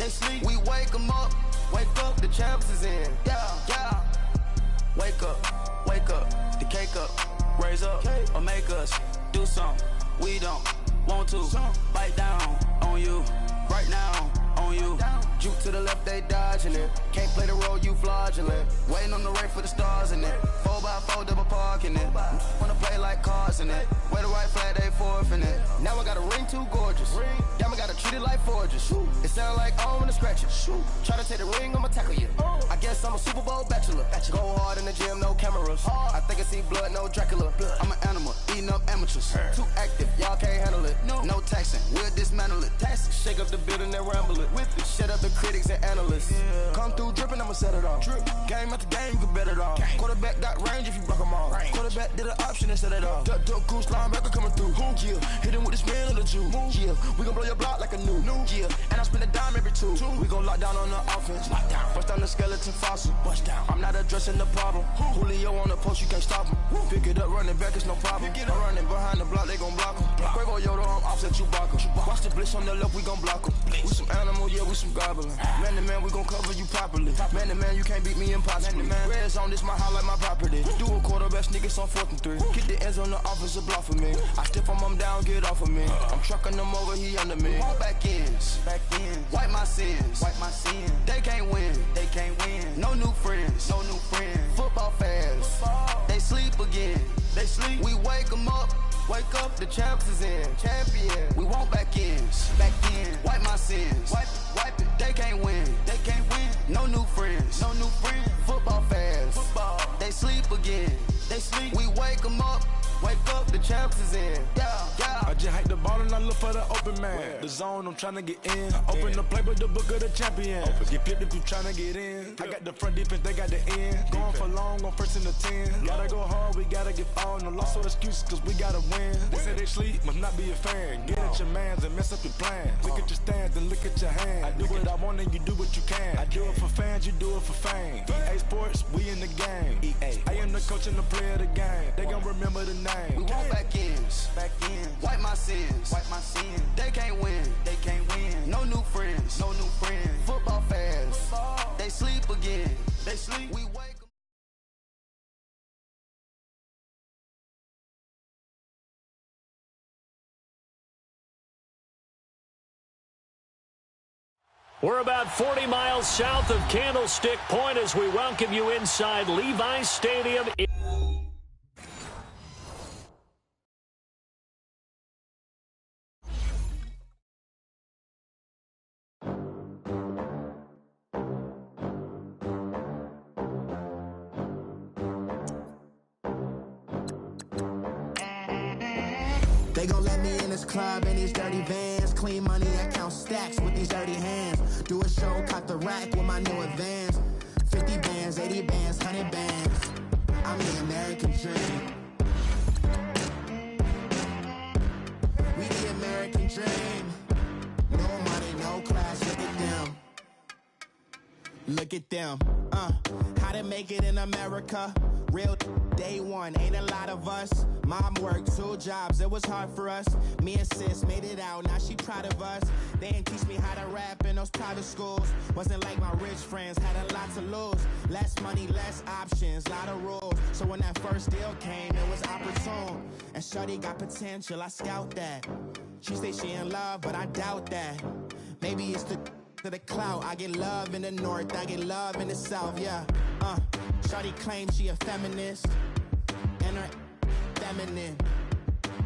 they sleep. We wake them up, the champs is in. Yeah. Wake up, the cake up, raise up, or make us do something. We don't want to bite down on you right now. On you, juke to the left, they dodging it. Can't play the role, you fraudulent. Waiting on the rain for the stars in it. 4x4 double parking it. Wanna play like cars in it. Wear the right flag, they forfeit it. Now I got a ring too gorgeous. Damn, I gotta treat it like forges. It sound like I'm gonna scratch it. Try to take the ring, I'ma tackle you. I guess I'm a Super Bowl bachelor. Go hard in the gym, no cameras. I think I see blood, no Dracula. I'm an animal, eating up amateurs. Too active, y'all can't handle it. No taxing, we'll dismantle it. Shake up the building and ramble it. With it, shut up the critics and analysts. Come through dripping, I'ma set it off. Game after game, you can bet it off. Quarterback got range if you block them off. Quarterback did an option and set it off. Duck goose linebacker coming through. Yeah, hit him with the spin of the Jew. Yeah, we gon' blow your block like a new. Yeah, and I spend a dime every two. We gon' lock down on the offense. Bust down the skeleton fossil. I'm not addressing the problem. Julio on the post, you can't stop him. Pick it up, running back, it's no problem. I'm running behind the block, they gon' block him. Quavo Yoda, I'm offset Chewbacca. Watch the blitz on the left, we gon' block him. We some animal, yeah, we some goblin. Man to man, we gon' cover you properly. Man to man, you can't beat me impossibly. Red zone, this my highlight, my property. Do a quarterback sneakers on 4th and 3. Kick the ends on the offensive block for me. I step on him down, get off of me. I'm trucking them over, he under me. Back ends, wipe my sins. They can't win, No new friends, Football fans, they sleep again. We wake them up, the champs is in. Champion, we want back ends, wipe my sins. Wipe it, they can't win, No new friends, Football fans, they sleep again. We wake them up, the champs is in. Yeah. I just hike the ball and I look for the open man. The zone, I'm trying to get in. Open the playbook, the book of the champion. Get flipped if you trying to get in. I got the front defense, they got the end. Going for long, on 1st and the 10. Gotta go hard, we gotta get all. No loss or excuses, cause we gotta win. They say they sleep, must not be a fan. Get at your mans and mess up your plans. Look at your stands and look at your hands. I do what I want and you do what you can. I do it for fans, you do it for fame. EA Sports, we in the game. I am the coach and the player of the game. They gon' remember the name. We want back ends, wipe my sins. They can't win, No new friends, Football fans, they sleep again. We wake up. We're about 40 miles south of Candlestick Point as we welcome you inside Levi's Stadium. They gon' let me in this club in these dirty vans. Clean money, I count stacks with these dirty hands. Do a show, cut the rack with my new advance. 50 bands, 80 bands, 100 bands. I'm the American dream. We the American dream. No money, no class, look at them. Look at them. How to make it in America. Real day one, ain't a lot of us. Mom worked 2 jobs, it was hard for us. Me and sis made it out, now she proud of us. They didn't teach me how to rap in those private schools. Wasn't like my rich friends, had a lot to lose. Less money, less options, lot of rules. So when that first deal came, it was opportune. And shorty got potential, I scout that. She say she in love, but I doubt that. Maybe it's to the clout. I get love in the north, I get love in the south, yeah. Shorty claims she a feminist, and her feminine.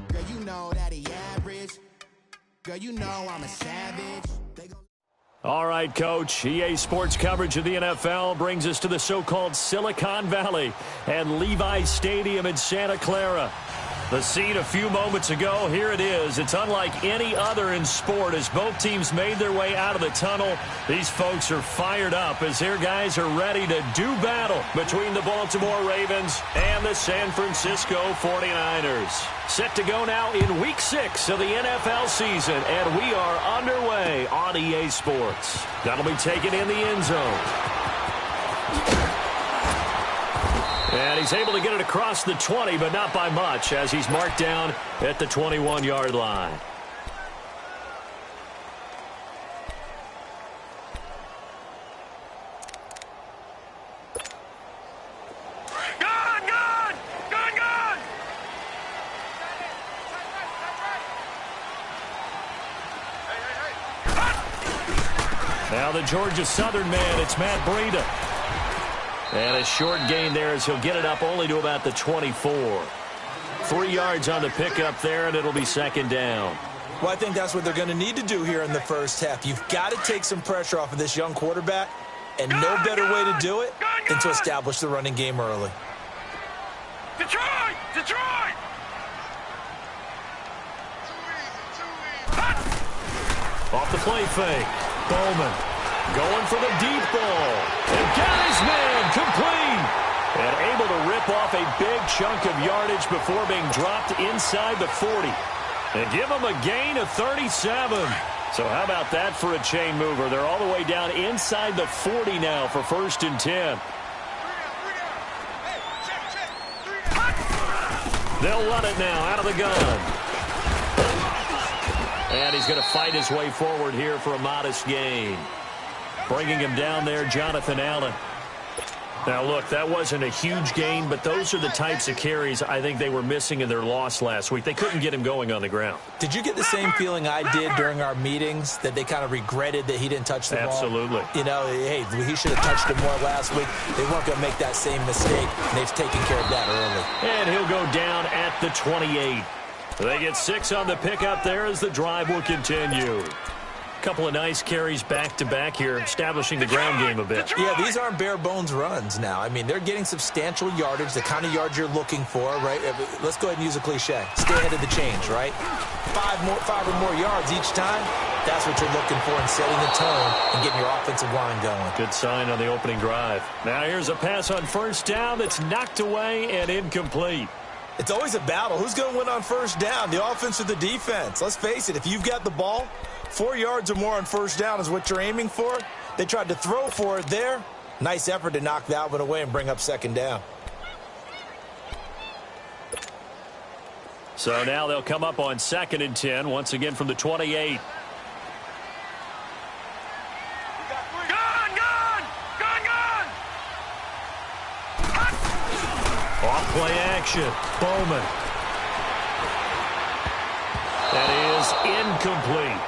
Girl, you know that he average. Girl, you know I'm a savage. All right, Coach. EA Sports coverage of the NFL brings us to the so-called Silicon Valley and Levi's Stadium in Santa Clara. The scene a few moments ago, here it is. It's unlike any other in sport as both teams made their way out of the tunnel. These folks are fired up as their guys are ready to do battle between the Baltimore Ravens and the San Francisco 49ers. Set to go now in Week 6 of the NFL season, and we are underway on EA Sports. That'll be taken in the end zone. And he's able to get it across the 20, but not by much, as he's marked down at the 21-yard line. Now the Georgia Southern man, it's Matt Breida. And a short gain there as he'll get it up only to about the 24. 3 yards on the pickup there, and it'll be second down. Well, I think that's what they're going to need to do here in the first half. You've got to take some pressure off of this young quarterback, and no better way to do it than to establish the running game early. Detroit! Detroit! Off the play fake. Bowman going for the deep ball. And got his man complete. And able to rip off a big chunk of yardage before being dropped inside the 40. And give him a gain of 37. So how about that for a chain mover? They're all the way down inside the 40 now for 1st and 10. They'll run it now out of the gun. And he's going to fight his way forward here for a modest gain. Bringing him down there, Jonathan Allen. Now, look, that wasn't a huge gain, but those are the types of carries I think they were missing in their loss last week. They couldn't get him going on the ground. Did you get the same feeling I did during our meetings, that they kind of regretted that he didn't touch the ball? Absolutely. You know, hey, he should have touched it more last week. They weren't going to make that same mistake, and they've taken care of that early. And he'll go down at the 28. They get 6 on the pickup there as the drive will continue. Couple of nice carries back-to-back here, establishing the ground game a bit. Yeah, these aren't bare-bones runs now. I mean, they're getting substantial yardage, the kind of yards you're looking for, right? Let's go ahead and use a cliche. Stay ahead of the change, right? 5 or more yards each time, that's what you're looking for in setting the tone and getting your offensive line going. Good sign on the opening drive. Now here's a pass on 1st down that's knocked away and incomplete. It's always a battle. Who's going to win on 1st down, the offense or the defense? Let's face it, if you've got the ball, 4 yards or more on 1st down is what you're aiming for. They tried to throw for it there. Nice effort to knock that one away and bring up 2nd down. So now they'll come up on 2nd and 10, once again from the 28. Off play action. Bowman. That is incomplete.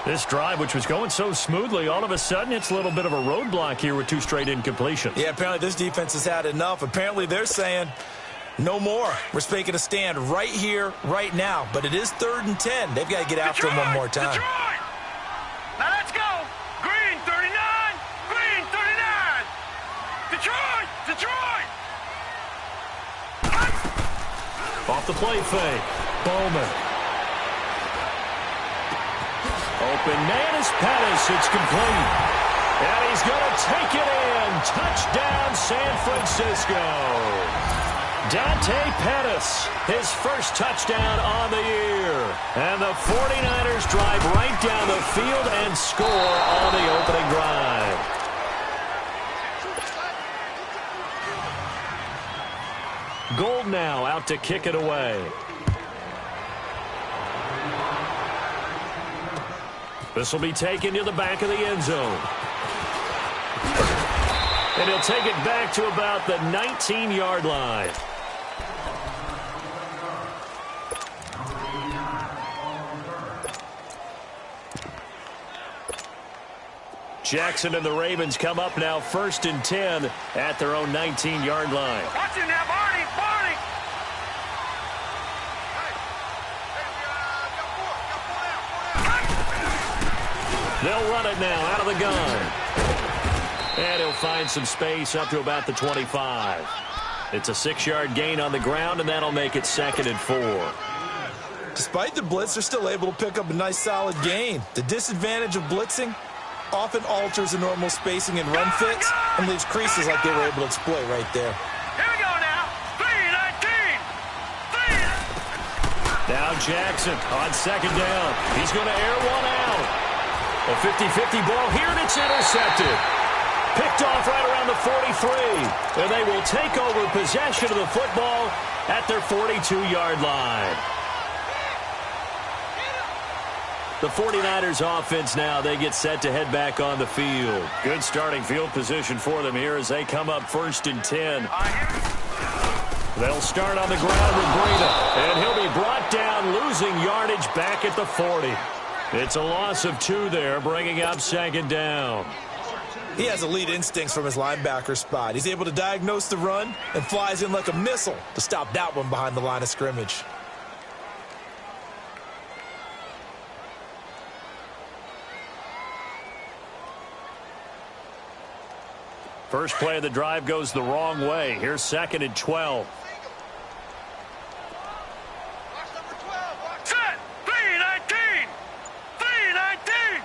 This drive, which was going so smoothly, all of a sudden it's a little bit of a roadblock here with 2 straight incompletions. Yeah, apparently this defense has had enough. Apparently they're saying no more. We're making a stand right here, right now. But it is 3rd and 10. They've got to get after him one more time. Detroit! Now let's go! Green 39! Green 39! Detroit! Detroit! Off the play fake. Bowman. Open man is Pettis. It's complete. And he's going to take it in. Touchdown, San Francisco. Dante Pettis, his first touchdown on the year. And the 49ers drive right down the field and score on the opening drive. Gold now out to kick it away. This will be taken to the back of the end zone. And he'll take it back to about the 19-yard line. Jackson and the Ravens come up now 1st and 10 at their own 19-yard line. Watch it now, Barney! Barney! They'll run it now out of the gun. And he'll find some space up to about the 25. It's a 6-yard gain on the ground, and that'll make it 2nd and 4. Despite the blitz, they're still able to pick up a nice solid gain. The disadvantage of blitzing often alters the normal spacing and run fits and leaves creases like they were able to exploit right there. Here we go now. 3-19. Now Jackson on 2nd down. He's going to air one out. A 50-50 ball here, and it's intercepted. Picked off right around the 43. And they will take over possession of the football at their 42-yard line. The 49ers offense now, they get set to head back on the field. Good starting field position for them here as they come up 1st and 10. They'll start on the ground with Breida, and he'll be brought down, losing yardage back at the 40. It's a loss of 2 there, bringing up 2nd down. He has elite instincts from his linebacker spot. He's able to diagnose the run and flies in like a missile to stop that one behind the line of scrimmage. First play of the drive goes the wrong way. Here's 2nd and 12. Set. 3-19. 3-19.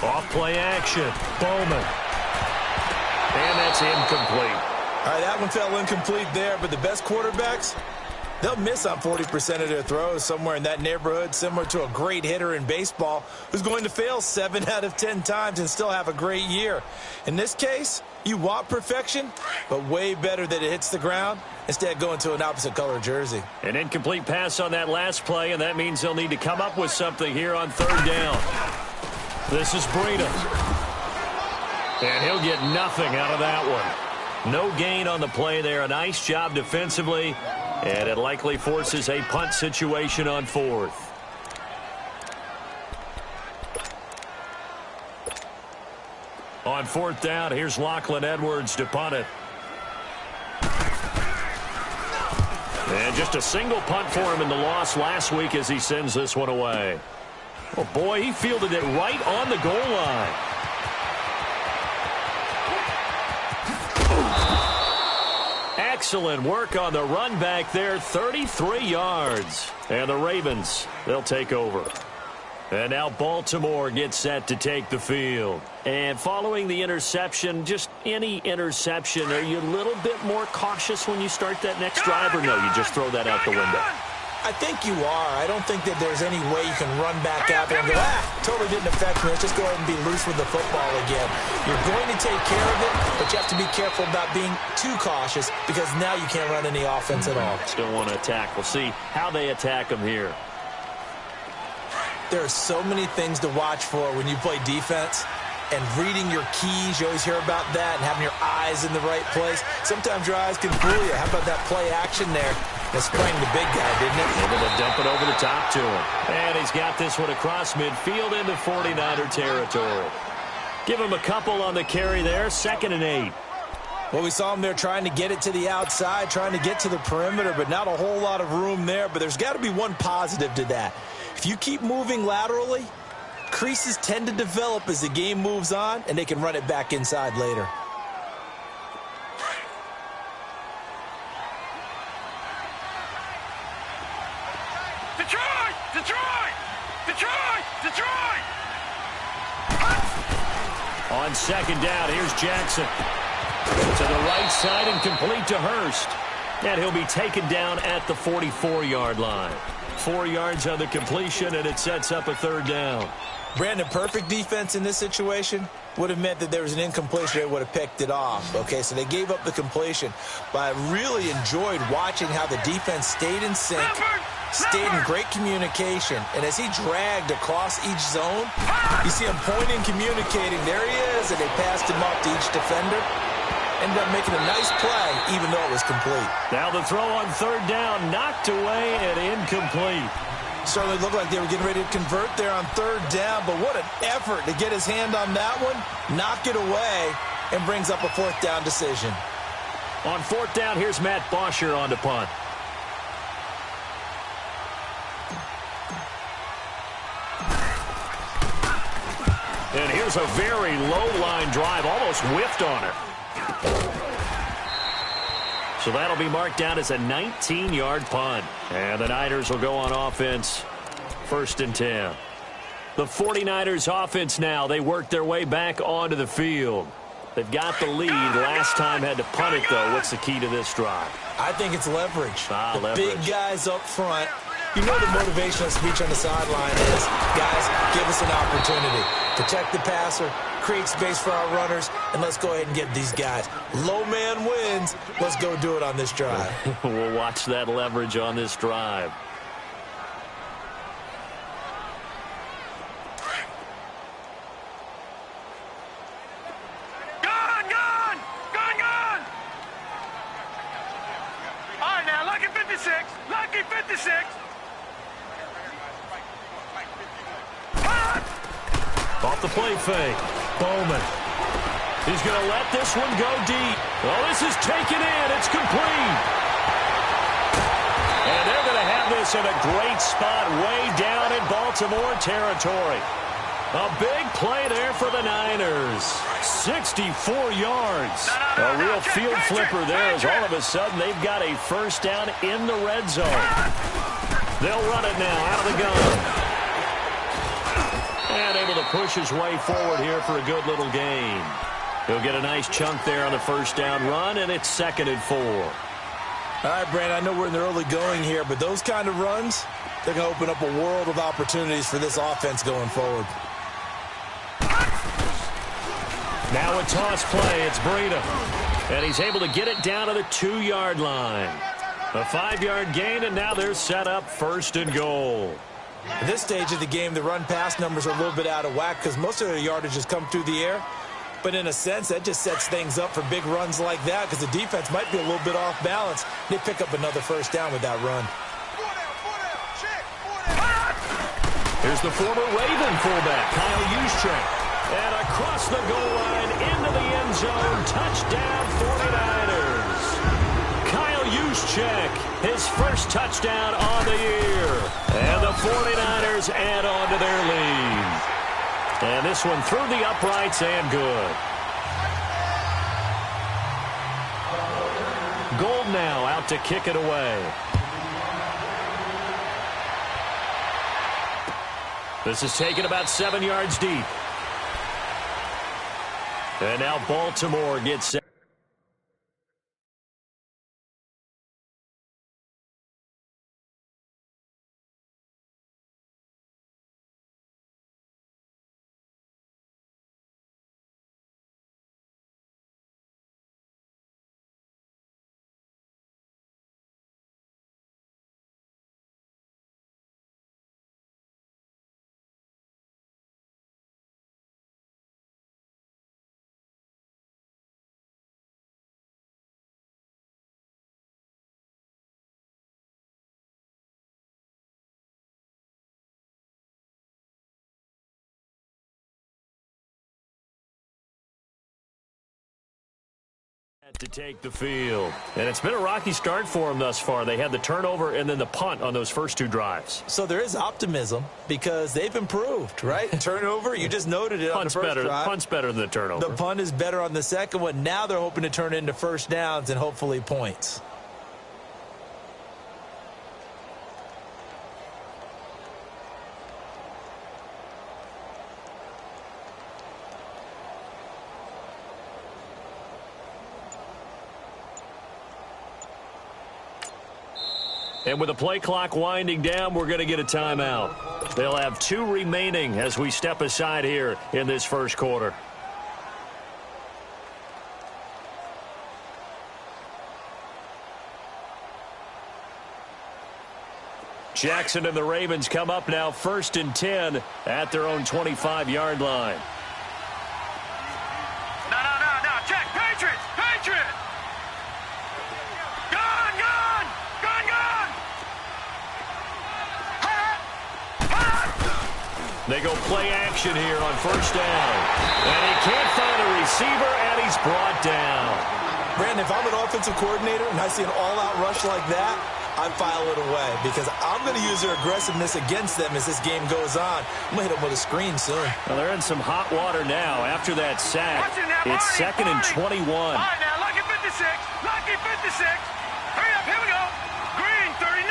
Off play action. Bowman. And that's incomplete. All right, that one fell incomplete there, but the best quarterbacks, they'll miss on 40% of their throws, somewhere in that neighborhood, similar to a great hitter in baseball who's going to fail 7 out of 10 times and still have a great year. In this case, you want perfection, but way better that it hits the ground instead of going to an opposite color jersey. An incomplete pass on that last play, and that means they'll need to come up with something here on 3rd down. This is Breida. And he'll get nothing out of that one. No gain on the play there. A nice job defensively. And it likely forces a punt situation on 4th. On 4th down, here's Lachlan Edwards to punt it. And just a single punt for him in the loss last week as he sends this one away. Oh, boy, he fielded it right on the goal line. Excellent work on the run back there, 33 yards. And the Ravens, they'll take over. And now Baltimore gets set to take the field. And following the interception, just any interception, are you a little bit more cautious when you start that next drive, or no, you just throw that out the window? I think you are. I don't think that there's any way you can run back out there and go, totally didn't affect me. Let's just go ahead and be loose with the football again. You're going to take care of it, but you have to be careful about being too cautious because now you can't run any offense at all. Still want to attack. We'll see how they attack them here. There are so many things to watch for when you play defense. And reading your keys, you always hear about that, and having your eyes in the right place. Sometimes your eyes can fool you. How about that play action there? That's spraying the big guy, didn't it? Able to dump it over the top to him. And he's got this one across midfield into 49er territory. Give him a couple on the carry there, 2nd and 8. Well, we saw him there trying to get it to the outside, trying to get to the perimeter, but not a whole lot of room there. But there's got to be one positive to that. If you keep moving laterally, creases tend to develop as the game moves on, and they can run it back inside later. Detroit! Detroit! Detroit! Detroit! On 2nd down, here's Jackson. To the right side and complete to Hurst. And he'll be taken down at the 44-yard line. 4 yards on the completion, and it sets up a 3rd down. Brandon, perfect defense in this situation would have meant that there was an incompletion. They would have picked it off. Okay, so they gave up the completion. But I really enjoyed watching how the defense stayed in sync, stayed in great communication. And as he dragged across each zone, you see him pointing, communicating. There he is, and they passed him up to each defender. Ended up making a nice play, even though it was complete. Now the throw on 3rd down, knocked away and incomplete. Certainly looked like they were getting ready to convert there on 3rd down, but what an effort to get his hand on that one, knock it away, and brings up a 4th down decision. On 4th down, here's Matt Bosher on to punt. And here's a very low-line drive, almost whiffed on it. So that'll be marked down as a 19-yard punt. And the Niners will go on offense, 1st and 10. The 49ers offense now, they work their way back onto the field. They've got the lead. Last time had to punt it, though. What's the key to this drive? I think it's leverage. The leverage. Big guys up front. You know the motivational speech on the sideline is, guys, give us an opportunity. Protect the passer, create space for our runners, and let's go ahead and get these guys. Low man wins. Let's go do it on this drive. We'll watch that leverage on this drive. 56. Lucky 56. Off the play fake. Bowman. He's going to let this one go deep. Well, this is taken in. It's complete. And they're going to have this in a great spot way down in Baltimore territory. A big play there for the Niners. 64 yards. A real field flipper there as all of a sudden they've got a first down in the red zone. They'll run it now out of the gun. And able to push his way forward here for a good little gain. He'll get a nice chunk there on the first down run, and it's 2nd and 4. All right, Brandon, I know we're in the early going here, but those kind of runs, they're going to open up a world of opportunities for this offense going forward. Now a toss play. It's Breida. And he's able to get it down to the 2-yard line. A 5-yard gain, and now they're set up 1st and goal. At this stage of the game, the run-pass numbers are a little bit out of whack because most of their yardage has come through the air. But in a sense, that just sets things up for big runs like that because the defense might be a little bit off balance. They pick up another first down with that run. Here's the former Raven fullback, Kyle Juszczyk. And across the goal line into the end zone. Touchdown 49ers. Kyle Juszczyk, his first touchdown on the year. And the 49ers add on to their lead. And this one through the uprights and good. Gold now out to kick it away. This is taken about 7 yards deep. And now Baltimore gets set. To take the field. And it's been a rocky start for them thus far. They had the turnover and then the punt on those first 2 drives. So there is optimism because they've improved, right? Turnover, you just noted it on the first drive. Punt's better than the turnover. The punt is better on the second one. Now they're hoping to turn it into first downs and hopefully points. And with the play clock winding down, we're going to get a timeout. They'll have 2 remaining as we step aside here in this first quarter. Jackson and the Ravens come up now 1st and 10 at their own 25-yard line. No. Check. Patriots. They go play action here on first down. And he can't find a receiver, and he's brought down. Brandon, if I'm an offensive coordinator and I see an all-out rush like that, I file it away because I'm going to use their aggressiveness against them as this game goes on. I'm going to hit them with a screen soon. Well, they're in some hot water now after that sack. It's 2nd and 21. All right, now, lucky 56. Hurry up, here we go. Green, 39.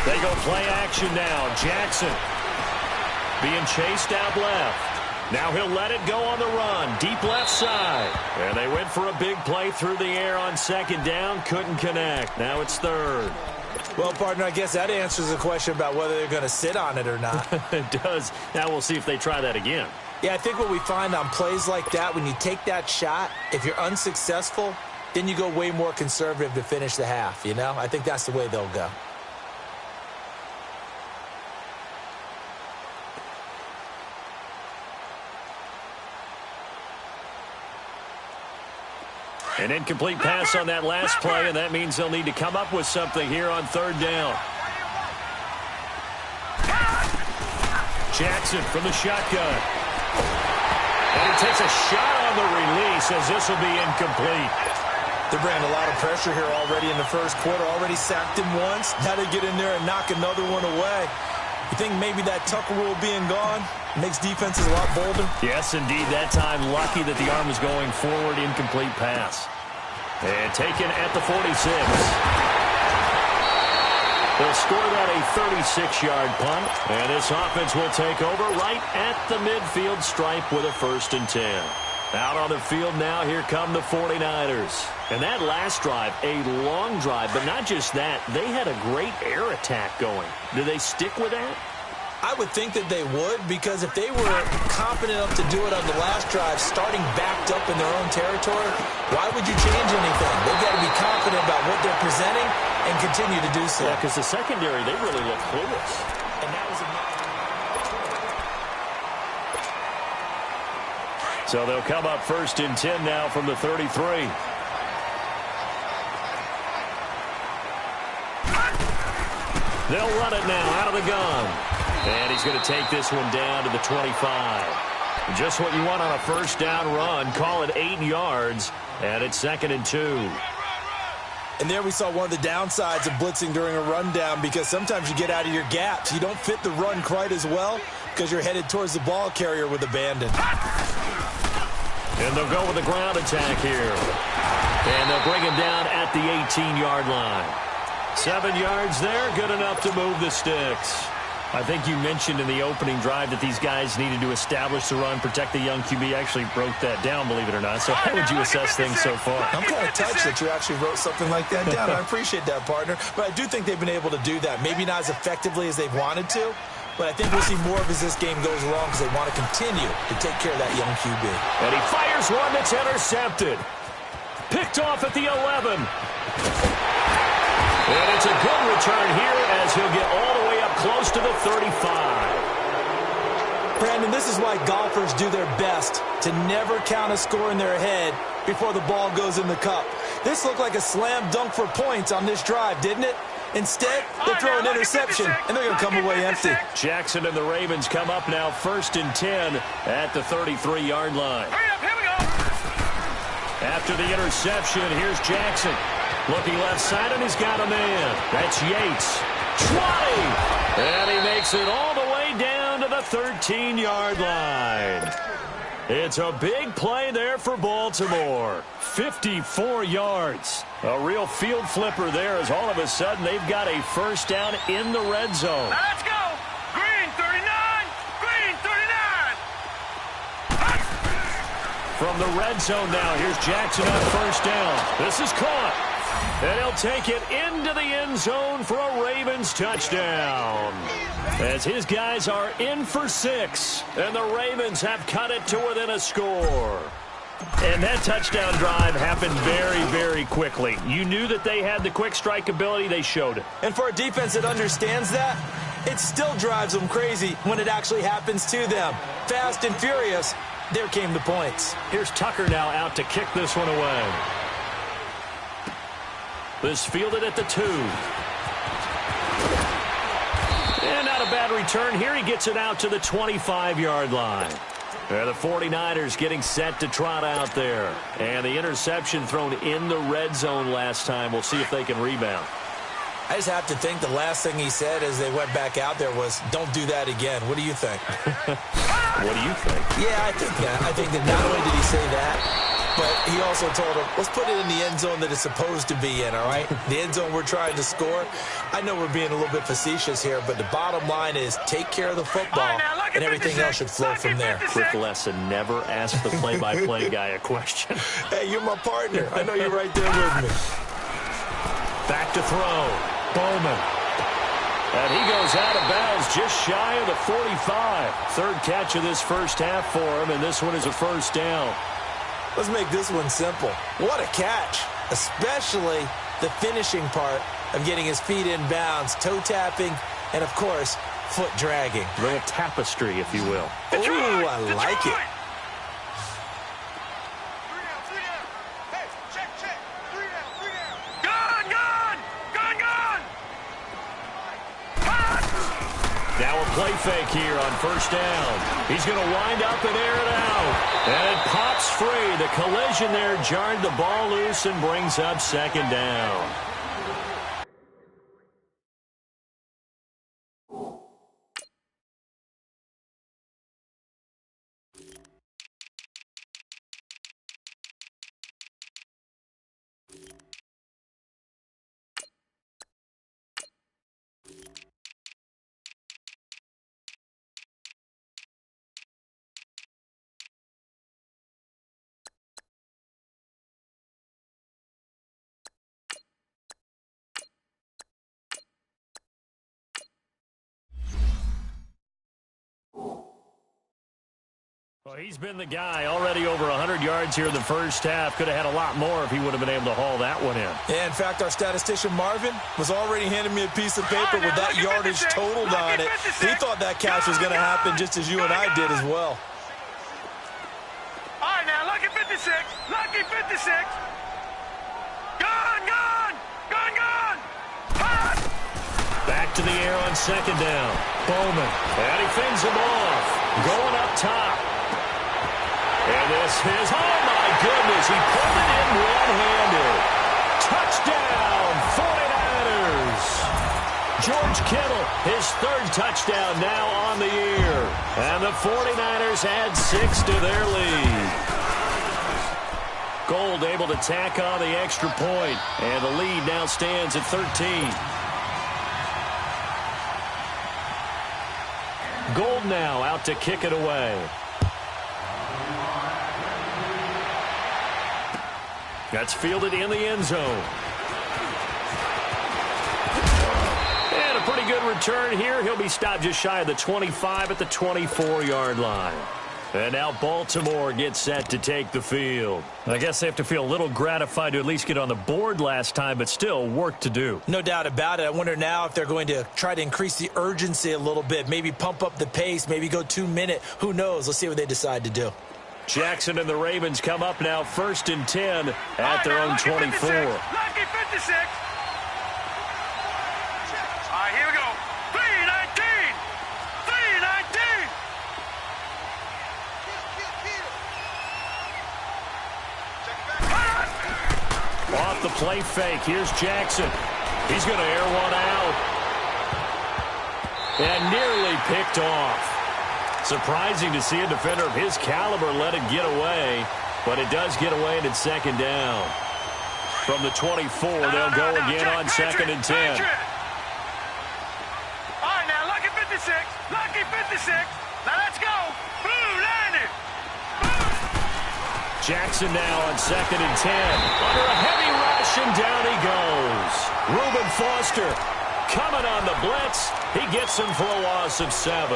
They go play action now. Jackson being chased out left. Now he'll let it go on the run. Deep left side. And they went for a big play through the air on 2nd down. Couldn't connect. Now it's 3rd. Well, partner, I guess that answers the question about whether they're going to sit on it or not. It does. Now we'll see if they try that again. Yeah, I think what we find on plays like that, when you take that shot, if you're unsuccessful, then you go way more conservative to finish the half, you know? I think that's the way they'll go. An incomplete pass on that last play, and that means they'll need to come up with something here on third down. Jackson from the shotgun. And he takes a shot on the release as this will be incomplete. They're bringing a lot of pressure here already in the first quarter. Already sacked him once. Now they get in there and knock another one away. You think maybe that Tucker rule being gone makes defenses a lot bolder? Yes, indeed. That time, lucky that the arm was going forward. Incomplete pass. And taken at the 46. They'll score that a 36-yard punt. And this offense will take over right at the midfield stripe with a 1st and 10. Out on the field now, here come the 49ers. And that last drive, a long drive, but not just that. They had a great air attack going. Do they stick with that? I would think that they would, because if they were confident enough to do it on the last drive, starting backed up in their own territory, why would you change anything? They've got to be confident about what they're presenting and continue to do so. Yeah, because the secondary, they really look clueless. And that was a... So they'll come up 1st and 10 now from the 33. They'll run it now out of the gun. And he's going to take this one down to the 25. Just what you want on a 1st down run. Call it 8 yards. And it's 2nd and 2. And there we saw one of the downsides of blitzing during a rundown, because sometimes you get out of your gaps. You don't fit the run quite as well because you're headed towards the ball carrier with abandon. And they'll go with the ground attack here. And they'll bring him down at the 18-yard line. 7 yards there, good enough to move the sticks. I think you mentioned in the opening drive that these guys needed to establish the run, protect the young QB. Actually broke that down, believe it or not. So how would you assess things so far? I'm kind of touched that you actually wrote something like that down. I appreciate that, partner. But I do think they've been able to do that. Maybe not as effectively as they've wanted to, but I think we'll see more of as this game goes along, because they want to continue to take care of that young QB. And he fires one that's intercepted. Picked off at the 11. And it's a good return here as he'll get all the way up close to the 35. Brandon, this is why golfers do their best to never count a score in their head before the ball goes in the cup. This looked like a slam dunk for points on this drive, didn't it? Instead, they throw an interception, and they're going to come away empty. Jackson and the Ravens come up now 1st and 10 at the 33-yard line. Hurry up, here we go. After the interception, here's Jackson. Looking left side, and he's got a man. That's Yates. 20! And he makes it all the way down to the 13-yard line. It's a big play there for Baltimore. 54 yards. A real field flipper there, as all of a sudden they've got a 1st down in the red zone. Now let's go. Green 39. Green 39. From the red zone now, here's Jackson on 1st down. This is caught. And he'll take it into the end zone for a Ravens touchdown. As his guys are in for 6, and the Ravens have cut it to within a score. And that touchdown drive happened very, very quickly. You knew that they had the quick strike ability. They showed it. And for a defense that understands that, it still drives them crazy when it actually happens to them. Fast and furious, there came the points. Here's Tucker now out to kick this one away. This fielded at the 2. And not a bad return here. He gets it out to the 25-yard line. The 49ers getting set to trot out there. And the interception thrown in the red zone last time. We'll see if they can rebound. I just have to think the last thing he said as they went back out there was, don't do that again. What do you think? What do you think? Yeah, I think that. I think that not only did he say that, but he also told him, let's put it in the end zone that it's supposed to be in, all right? The end zone we're trying to score. I know we're being a little bit facetious here, but the bottom line is take care of the football, and everything else should flow from there. Quick lesson, never ask the play-by-play guy a question. Hey, you're my partner. I know you're right there with me. Back to throw. Bowman. And he goes out of bounds just shy of the 45. Third catch of this first half for him, and this one is a 1st down. Let's make this one simple. What a catch, especially the finishing part of getting his feet in bounds, toe tapping, and, of course, foot dragging. A little tapestry, if you will. Ooh, I like it. play fake here on first down. He's going to wind up and air it out. And it pops free. The collision there jarred the ball loose and brings up second down. Well, he's been the guy already over 100 yards here in the first half. Could have had a lot more if he would have been able to haul that one in. Yeah, in fact, our statistician Marvin was already handing me a piece of paper with that yardage totaled on it. He thought that catch was going to happen just as you and I did as well. All right, now, lucky 56. Lucky 56. Gone, gone. Gone, gone. Hot. Back to the air on second down. Bowman. And he fends him off. Going up top. And this is, oh my goodness, he pulled it in one-handed. Touchdown, 49ers. George Kittle, his third touchdown now on the year. And the 49ers add 6 to their lead. Gold able to tack on the extra point. And the lead now stands at 13. Gold now out to kick it away. That's fielded in the end zone. And a pretty good return here. He'll be stopped just shy of the 25 at the 24-yard line. And now Baltimore gets set to take the field. I guess they have to feel a little gratified to at least get on the board last time, but still work to do. No doubt about it. I wonder now if they're going to try to increase the urgency a little bit, maybe pump up the pace, maybe go 2-minute. Who knows? Let's see what they decide to do. Jackson and the Ravens come up now 1st and 10 at their own 24. Lucky 56. All right, here we go. 3-19. 3-19. Off the play fake. Here's Jackson. He's going to air one out. And nearly picked off. Surprising to see a defender of his caliber let it get away, but it does get away and it's second down. From the 24, they'll go again on 2nd and 10. All right, now, lucky 56. Lucky 56. Now, let's go. Blue landed. Jackson now on 2nd and 10. Under a heavy rush, and down he goes. Reuben Foster coming on the blitz. He gets him for a loss of 7.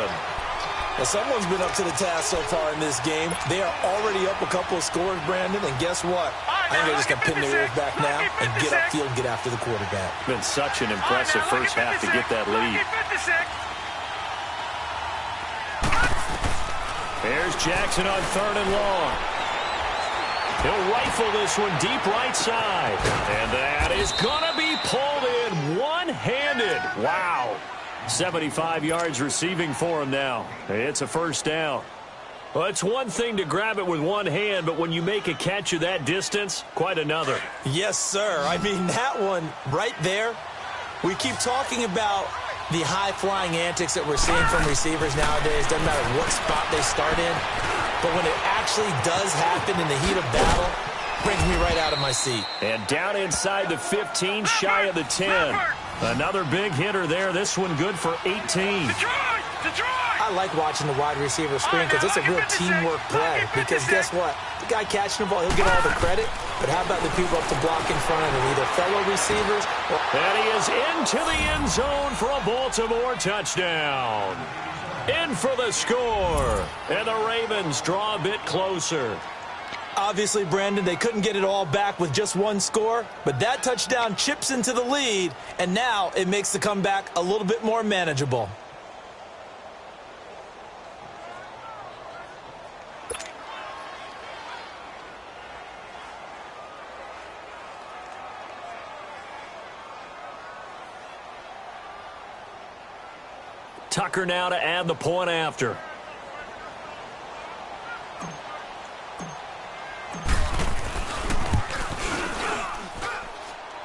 Well, someone's been up to the task so far in this game. They are already up a couple of scores, Brandon, and guess what? I think they're just going to pin their ears back now and get upfield and get after the quarterback. Been such an impressive first half to get that lead. There's Jackson on 3rd and long. He'll rifle this one deep right side. And that is going to be pulled in one-handed. Wow. 75 yards receiving for him now. It's a first down. Well, it's one thing to grab it with one hand, but when you make a catch of that distance, quite another. Yes, sir. I mean, that one right there, we keep talking about the high-flying antics that we're seeing from receivers nowadays. Doesn't matter what spot they start in. But when it actually does happen in the heat of battle, brings me right out of my seat. And down inside the 15, shy of the 10. Another big hitter there. This one good for 18. I like watching the wide receiver screen because it's a real teamwork play. Because guess what? The guy catching the ball, he'll get all the credit. But how about the people up to block in front of him, either fellow receivers or... And he is into the end zone for a Baltimore touchdown. In for the score. And the Ravens draw a bit closer. Obviously, Brandon, they couldn't get it all back with just one score, but that touchdown chips into the lead, and now it makes the comeback a little bit more manageable. Tucker now to add the point after.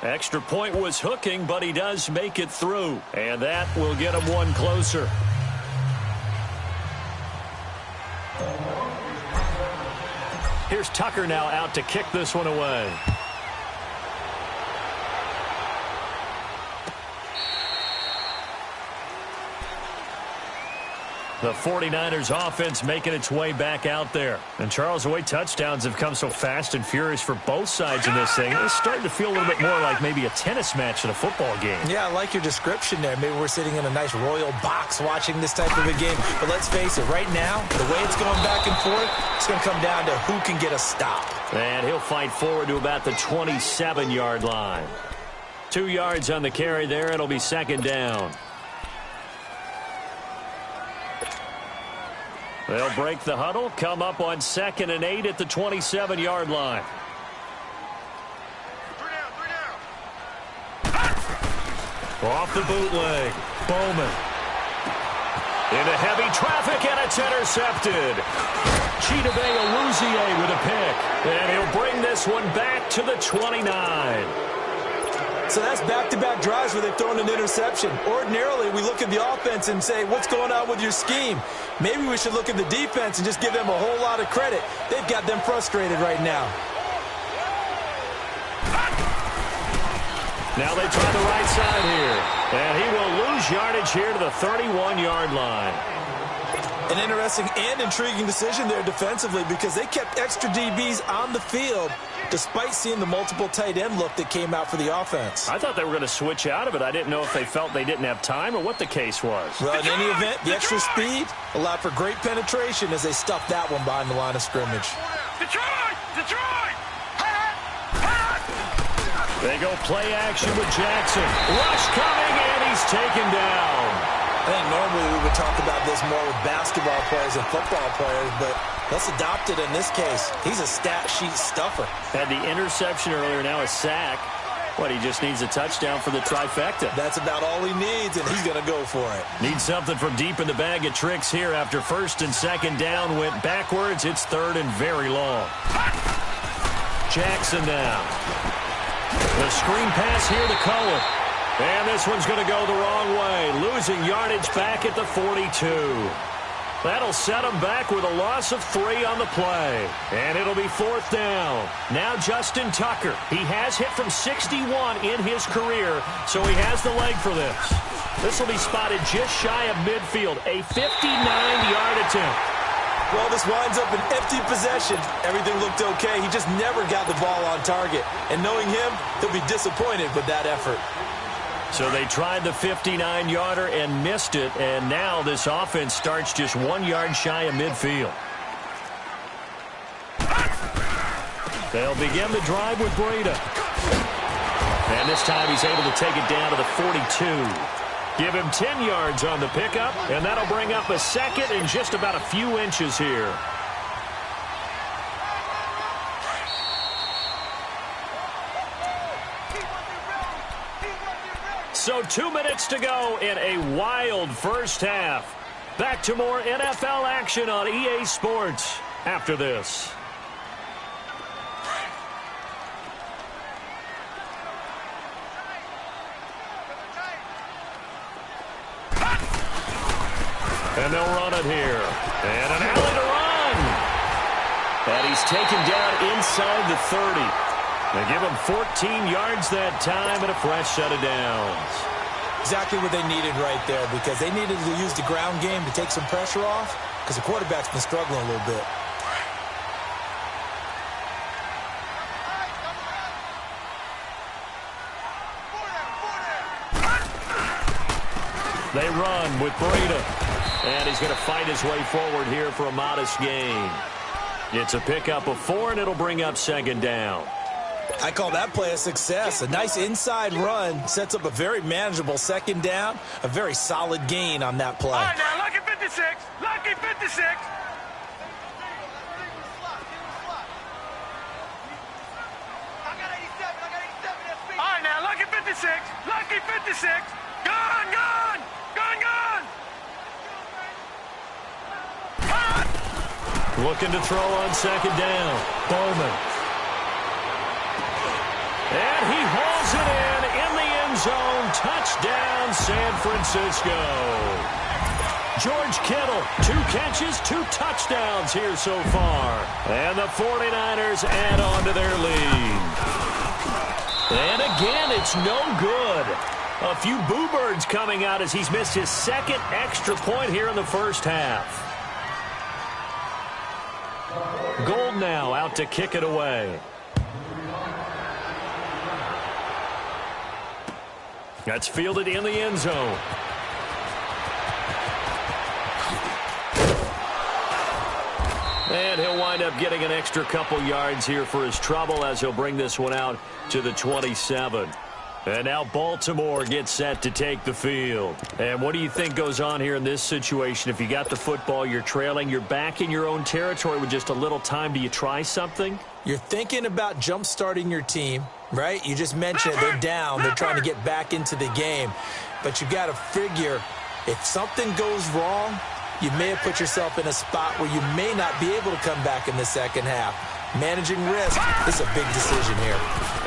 Extra point was hooking, but he does make it through. And that will get him one closer. Here's Tucker now out to kick this one away. The 49ers offense making its way back out there. And Charles, the way touchdowns have come so fast and furious for both sides in this thing, it's starting to feel a little bit more like maybe a tennis match in a football game. Yeah, I like your description there. Maybe we're sitting in a nice royal box watching this type of a game. But let's face it, right now, the way it's going back and forth, it's going to come down to who can get a stop. And he'll fight forward to about the 27-yard line. 2 yards on the carry there. It'll be second down. They'll break the huddle, come up on 2nd and 8 at the 27-yard line. Off the bootleg, Bowman. Into heavy traffic, and it's intercepted. Chidobe Awuzie with a pick, and he'll bring this one back to the 29. So that's back-to-back drives where they've thrown an interception. Ordinarily, we look at the offense and say, what's going on with your scheme? Maybe we should look at the defense and just give them a whole lot of credit. They've got them frustrated right now. Now they try the right side here. And he will lose yardage here to the 31-yard line. An interesting and intriguing decision there defensively because they kept extra DBs on the field despite seeing the multiple tight end look that came out for the offense. I thought they were going to switch out of it. I didn't know if they felt they didn't have time or what the case was. Well, in any event, the extra speed allowed for great penetration as they stuffed that one behind the line of scrimmage. Detroit! Detroit! They go play action with Jackson. Rush coming, and he's taken down. I think normally we would talk about this more with basketball players and football players, but let's adopt it in this case. He's a stat sheet stuffer. Had the interception earlier, now a sack. What, he just needs a touchdown for the trifecta. That's about all he needs, and he's going to go for it. Needs something from deep in the bag of tricks here after 1st and 2nd down went backwards. It's 3rd and very long. Jackson now. The screen pass here to Cohen. And this one's going to go the wrong way, losing yardage back at the 42. That'll set him back with a loss of 3 on the play. And it'll be 4th down. Now Justin Tucker. He has hit from 61 in his career, so he has the leg for this. This will be spotted just shy of midfield, a 59-yard attempt. Well, this winds up an empty possession. Everything looked okay. He just never got the ball on target. And knowing him, he'll be disappointed with that effort. So they tried the 59-yarder and missed it, and now this offense starts just 1 yard shy of midfield. They'll begin the drive with Breida. And this time he's able to take it down to the 42. Give him 10 yards on the pickup, and that'll bring up a 2nd and just about a few inches here. So 2 minutes to go in a wild first half. Back to more NFL action on EA Sports after this. And they'll run it here. And an alley to run. And he's taken down inside the 30. They give him 14 yards that time and a fresh set of downs. Exactly what they needed right there because they needed to use the ground game to take some pressure off because the quarterback's been struggling a little bit. They run with Breida. And he's going to fight his way forward here for a modest gain. It's a pickup of 4, and it'll bring up 2nd down. I call that play a success. A nice inside run sets up a very manageable 2nd down. A very solid gain on that play. All right, now, lucky 56. Lucky 56. All right, now, lucky 56. Lucky 56. Gone, gone. Gone, gone. Looking to throw on second down. Bowman. And he hauls it in the end zone. Touchdown, San Francisco. George Kittle, 2 catches, 2 touchdowns here so far. And the 49ers add on to their lead. And again, it's no good. A few boo birds coming out as he's missed his second extra point here in the first half. Gold now out to kick it away. That's fielded in the end zone. And he'll wind up getting an extra couple yards here for his trouble as he'll bring this one out to the 27. And now Baltimore gets set to take the field. And what do you think goes on here in this situation? If you got the football, you're trailing, you're back in your own territory with just a little time. Do you try something? You're thinking about jump-starting your team, right? You just mentioned they're down. They're trying to get back into the game. But you got to figure if something goes wrong, you may have put yourself in a spot where you may not be able to come back in the second half. Managing risk is a big decision here.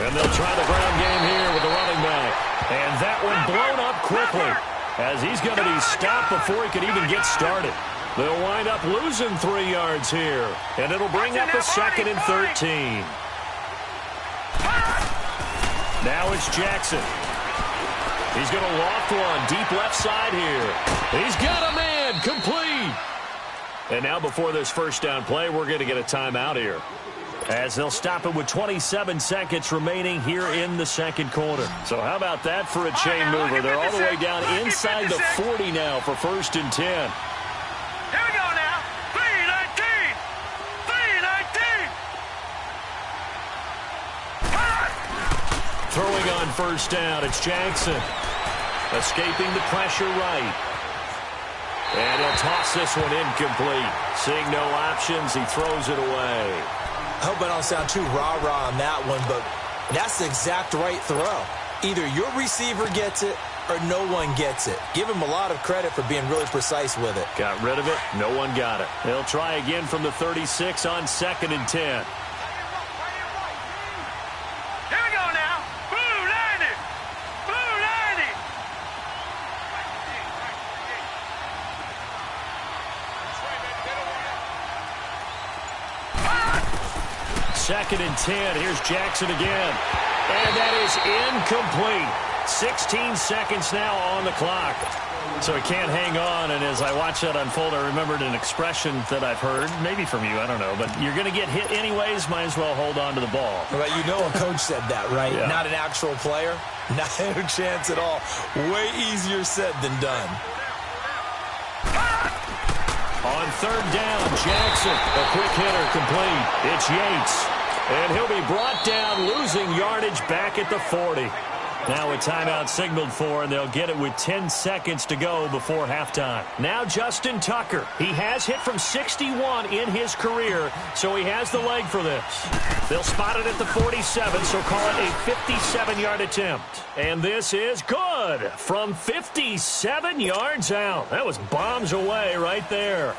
And they'll try the ground game here with the running back. And that one blown up quickly as he's going to be stopped before he could even get started. They'll wind up losing 3 yards here. And it'll bring up a 2nd and 13. Now it's Jackson. He's going to loft one deep left side here. He's got a man. Complete. And now before this first down play, we're going to get a timeout here, as they'll stop it with 27 seconds remaining here in the second quarter. So how about that for a chain mover? They're all the way down inside the 40 now for 1st and 10. Here we go now. 3-19. 3-19. Throwing on first down, it's Jackson. Escaping the pressure right. And he'll toss this one incomplete. Seeing no options, he throws it away. I hope I don't sound too rah-rah on that one, but that's the exact right throw. Either your receiver gets it or no one gets it. Give him a lot of credit for being really precise with it. Got rid of it. No one got it. They'll try again from the 36 on 2nd and 10. Here we go now. Blue 90. Blue 90. 2nd and 10. Here's Jackson again. And that is incomplete. 16 seconds now on the clock. So he can't hang on. And as I watch that unfold, I remembered an expression that I've heard, maybe from you, I don't know. But you're going to get hit anyways, might as well hold on to the ball. Well, you know a coach said that, right? Yeah. Not an actual player. Not a chance at all. Way easier said than done. On 3rd down, Jackson, a quick hitter complete. It's Yates. And he'll be brought down, losing yardage back at the 40. Now a timeout signaled for, and they'll get it with 10 seconds to go before halftime. Now Justin Tucker. He has hit from 61 in his career, so he has the leg for this. They'll spot it at the 47, so call it a 57-yard attempt. And this is good from 57 yards out. That was bombs away right there.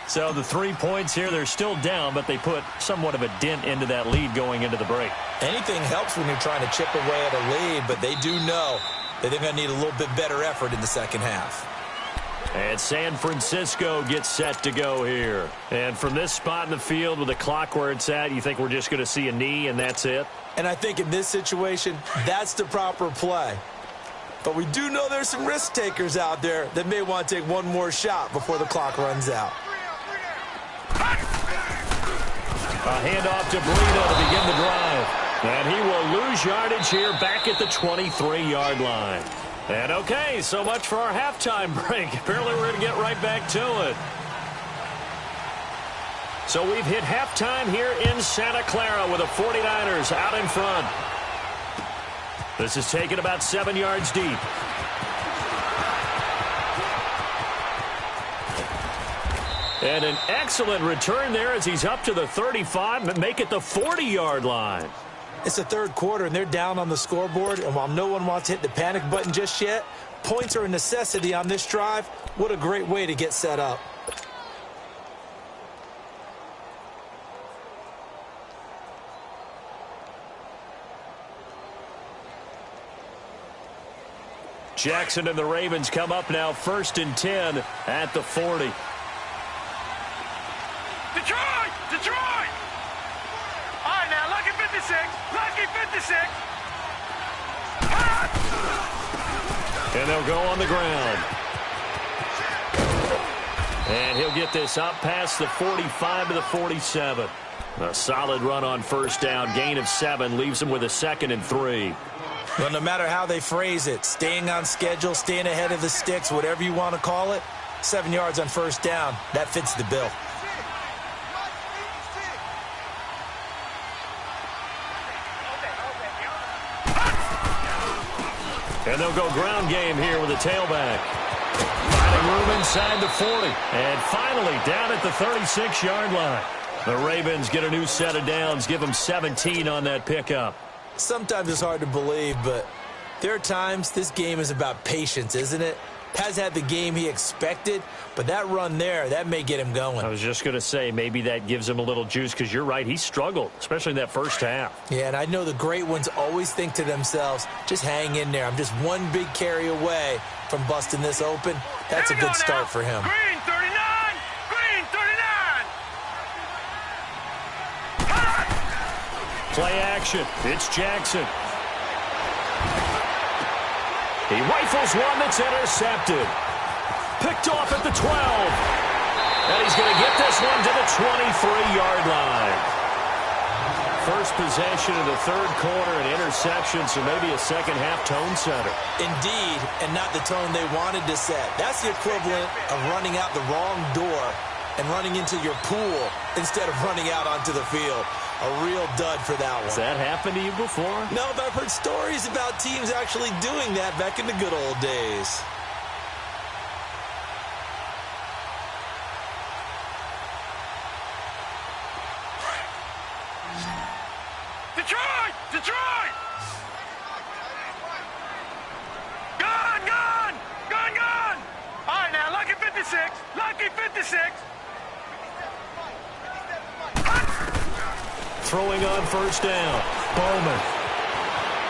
So the 3 points here, they're still down, but they put somewhat of a dent into that lead going into the break. Anything helps when you're trying to chip away at a lead, but they do know that they're going to need a little bit better effort in the second half. And San Francisco gets set to go here. And from this spot in the field with the clock where it's at, you think we're just going to see a knee and that's it? And I think in this situation, that's the proper play. But we do know there's some risk takers out there that may want to take one more shot before the clock runs out. A handoff to Breida to begin the drive. And he will lose yardage here back at the 23-yard line. And okay, so much for our halftime break. Apparently we're going to get right back to it. So we've hit halftime here in Santa Clara with the 49ers out in front. This is taken about 7 yards deep. And an excellent return there as he's up to the 35 and make it the 40-yard line. It's the third quarter, and they're down on the scoreboard. And while no one wants to hit the panic button just yet, points are a necessity on this drive. What a great way to get set up. Jackson and the Ravens come up now 1st and 10 at the 40. Detroit! Detroit! All right, now, lucky 56. Lucky 56. And they'll go on the ground. And he'll get this up past the 45 to the 47. A solid run on 1st down. Gain of 7 leaves him with a 2nd and 3. Well, no matter how they phrase it, staying on schedule, staying ahead of the sticks, whatever you want to call it, 7 yards on 1st down, that fits the bill. And they'll go ground game here with a tailback. Finding room inside the 40. And finally down at the 36-yard line. The Ravens get a new set of downs, give them 17 on that pickup. Sometimes it's hard to believe, but there are times this game is about patience, isn't it? Has had the game he expected, but that run there, that may get him going. I was just going to say, maybe that gives him a little juice, because you're right, he struggled, especially in that first half. Yeah, and I know the great ones always think to themselves, just hang in there. I'm just one big carry away from busting this open. That's a good start for him. Green 39! Green 39! Play action. It's Jackson. He rifles one that's intercepted. Picked off at the 12. And he's going to get this one to the 23-yard line. First possession of the 3rd quarter, an interception, so maybe a second-half tone setter. Indeed, and not the tone they wanted to set. That's the equivalent of running out the wrong door and running into your pool instead of running out onto the field. A real dud for that one. Has that happened to you before? No, but I've heard stories about teams actually doing that back in the good old days. Detroit! Detroit! Gone! Gone! Gone! Gone! All right, now, lucky 56. Lucky 56. Throwing on 1st down. Bowman.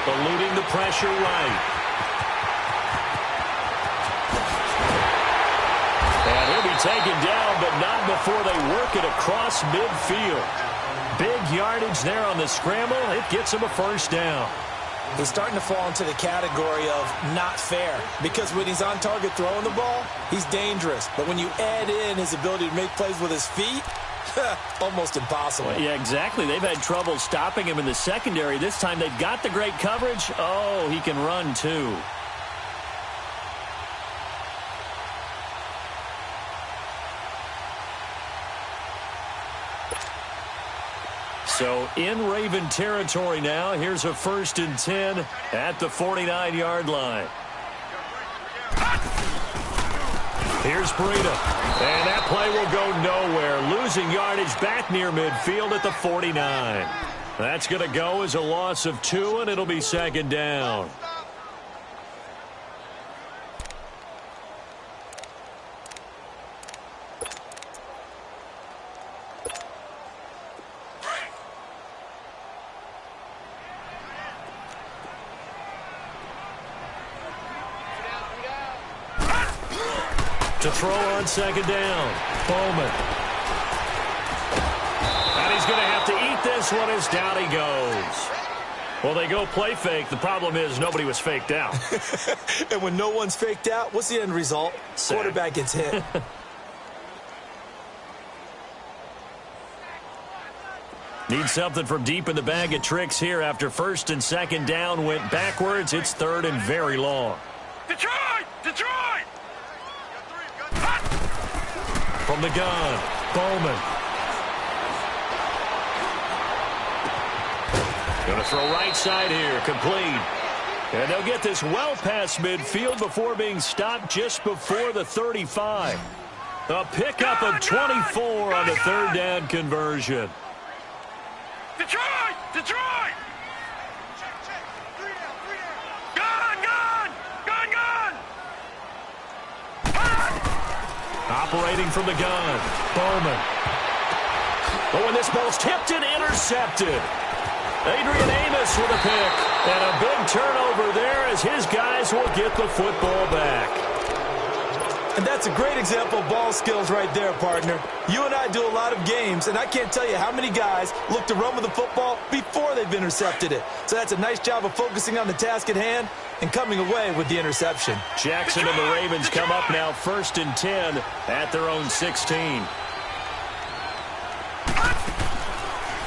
Eluding the pressure right. And he'll be taken down, but not before they work it across midfield. Big yardage there on the scramble. It gets him a 1st down. He's starting to fall into the category of not fair, because when he's on target throwing the ball, he's dangerous. But when you add in his ability to make plays with his feet, almost impossible. Well, yeah, exactly. They've had trouble stopping him in the secondary. This time they've got the great coverage. Oh, he can run too. So in Raven territory now. Here's a 1st and 10 at the 49-yard line. Here's Breida. And that play will go nowhere. Losing yardage back near midfield at the 49. That's going to go as a loss of 2, and it'll be 2nd down. To throw on 2nd down. Bowman. And he's going to have to eat this one as down he goes. Well, they go play fake. The problem is nobody was faked out. And when no one's faked out, what's the end result? Sack. Quarterback gets hit. Need something from deep in the bag of tricks here after 1st and 2nd down went backwards. It's 3rd and very long. Detroit! Detroit! From the gun, Bowman. Going to throw right side here, complete. And they'll get this well past midfield before being stopped just before the 35. A pickup of 24 on the 3rd down conversion. Detroit! Detroit! Gone! Gone! Gone! Gone! Operating from the gun, Bowman. Oh, and this ball's tipped and intercepted. Adrian Amos with a pick. And a big turnover there as his guys will get the football back. And that's a great example of ball skills right there, partner. You and I do a lot of games, and I can't tell you how many guys look to run with the football before they've intercepted it. So that's a nice job of focusing on the task at hand and coming away with the interception. Jackson and the Ravens come up now 1st and 10 at their own 16.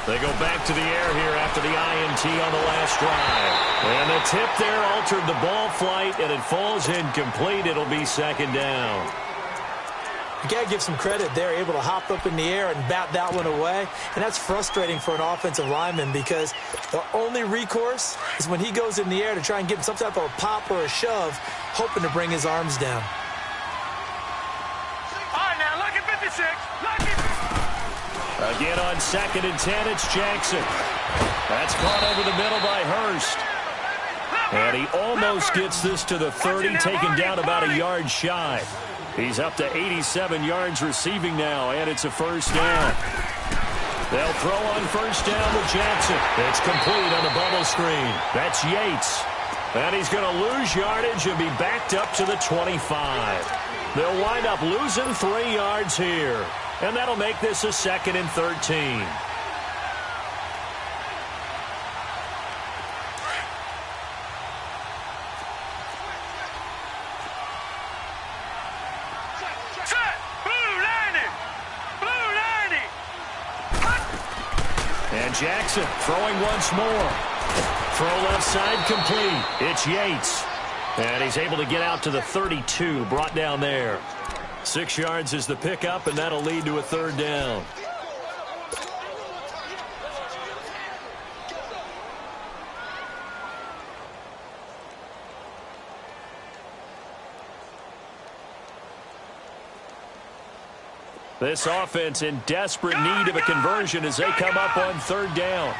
They go back to the air here after the INT on the last drive. And the tip there altered the ball flight, and it falls incomplete. It'll be 2nd down. You got to give some credit. They're able to hop up in the air and bat that one away. And that's frustrating for an offensive lineman because the only recourse is when he goes in the air to try and get some type of a pop or a shove, hoping to bring his arms down. All right, now, look at 56. Look at... Again on 2nd and 10, it's Jackson. That's caught over the middle by Hurst. And he almost gets this to the 30, taken down about a yard shy. He's up to 87 yards receiving now, and it's a 1st down. They'll throw on 1st down with Jackson. It's complete on the bubble screen. That's Yates. And he's going to lose yardage and be backed up to the 25. They'll wind up losing 3 yards here. And that'll make this a 2nd and 13. Set! Blue lining! Blue lining! And Jackson throwing once more. Throw left side complete. It's Yates. And he's able to get out to the 32, brought down there. 6 yards is the pickup, and that'll lead to a 3rd down. This offense in desperate need of a conversion as they come up on 3rd down.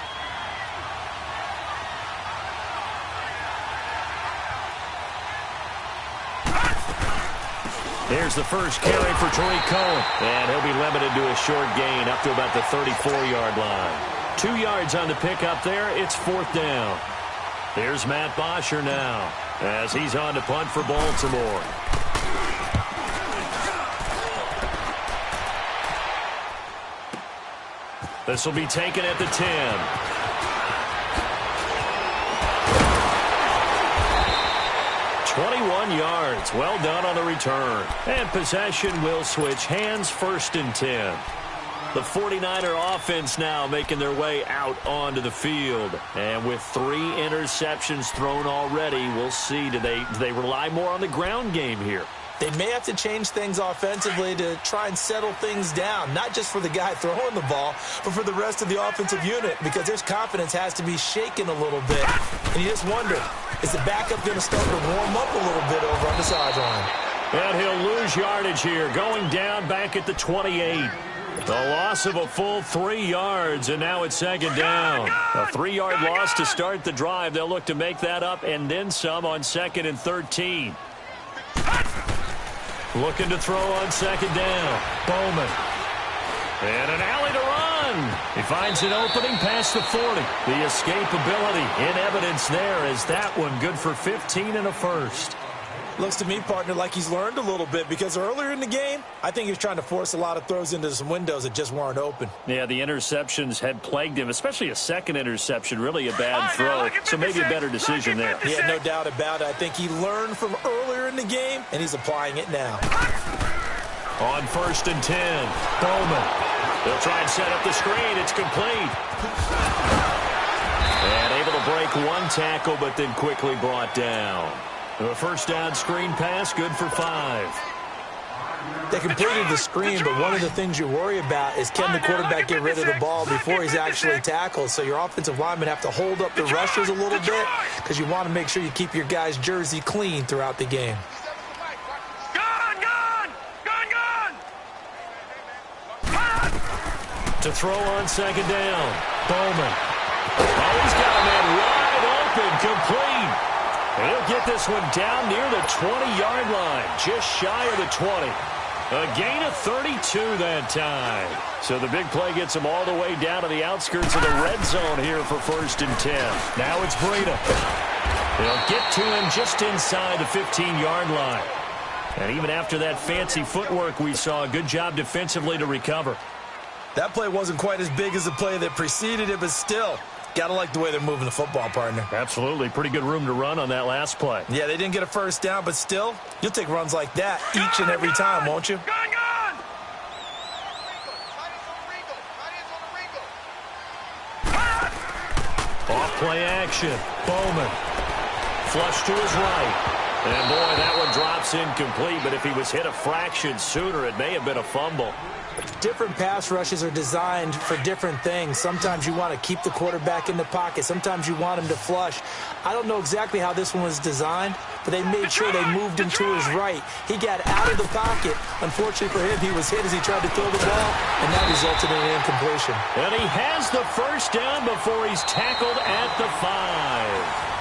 Here's the first carry for Tariq Cohen. And he'll be limited to a short gain up to about the 34-yard line. 2 yards on the pickup there. It's 4th down. Here's Matt Bosher now as he's on to punt for Baltimore. This will be taken at the 10. 21 yards. Well done on the return. And possession will switch hands. 1st and 10. The 49er offense now making their way out onto the field. And with 3 interceptions thrown already, we'll see. Do they rely more on the ground game here? They may have to change things offensively to try and settle things down, not just for the guy throwing the ball, but for the rest of the offensive unit, because their confidence has to be shaken a little bit. And you just wonder, is the backup going to start to warm up a little bit over on the sideline? And he'll lose yardage here, going down back at the 28. The loss of a full 3 yards, and now it's 2nd down. A 3-yard loss to start the drive. They'll look to make that up and then some on 2nd and 13. Looking to throw on 2nd down. Bowman. And an alley to run. He finds an opening past the 40. The escapability in evidence there as that one good for 15 and a 1st. Looks to me, partner, like he's learned a little bit because earlier in the game, I think he was trying to force a lot of throws into some windows that just weren't open. Yeah, the interceptions had plagued him, especially a 2nd interception, really a bad throw. So maybe a better decision there. Yeah, no doubt about it. I think he learned from earlier in the game, and he's applying it now. On 1st and 10, Bowman. They'll try and set up the screen. It's complete. And able to break one tackle, but then quickly brought down. The 1st down screen pass, good for 5. They completed the screen, but one of the things you worry about is can the quarterback get rid of the ball before he's actually tackled? So your offensive linemen have to hold up the rushers a little bit because you want to make sure you keep your guys' jersey clean throughout the game. To throw on 2nd down, Bowman. Oh, he's got a man wide open, complete. And he'll get this one down near the 20-yard line, just shy of the 20. A gain of 32 that time. So the big play gets him all the way down to the outskirts of the red zone here for 1st and 10. Now it's Breida. They'll get to him just inside the 15-yard line. And even after that fancy footwork we saw, a good job defensively to recover. That play wasn't quite as big as the play that preceded it, but still, got to like the way they're moving the football, partner. Absolutely. Pretty good room to run on that last play. Yeah, they didn't get a first down, but still, you'll take runs like that each and every time, won't you? Off play action. Bowman. Flush to his right. And, boy, that one drops incomplete, but if he was hit a fraction sooner, it may have been a fumble. Different pass rushes are designed for different things. Sometimes you want to keep the quarterback in the pocket. Sometimes you want him to flush. I don't know exactly how this one was designed, but they made sure they moved him to his right. He got out of the pocket. Unfortunately for him, he was hit as he tried to throw the ball, and that resulted in an incompletion. And he has the first down before he's tackled at the 5.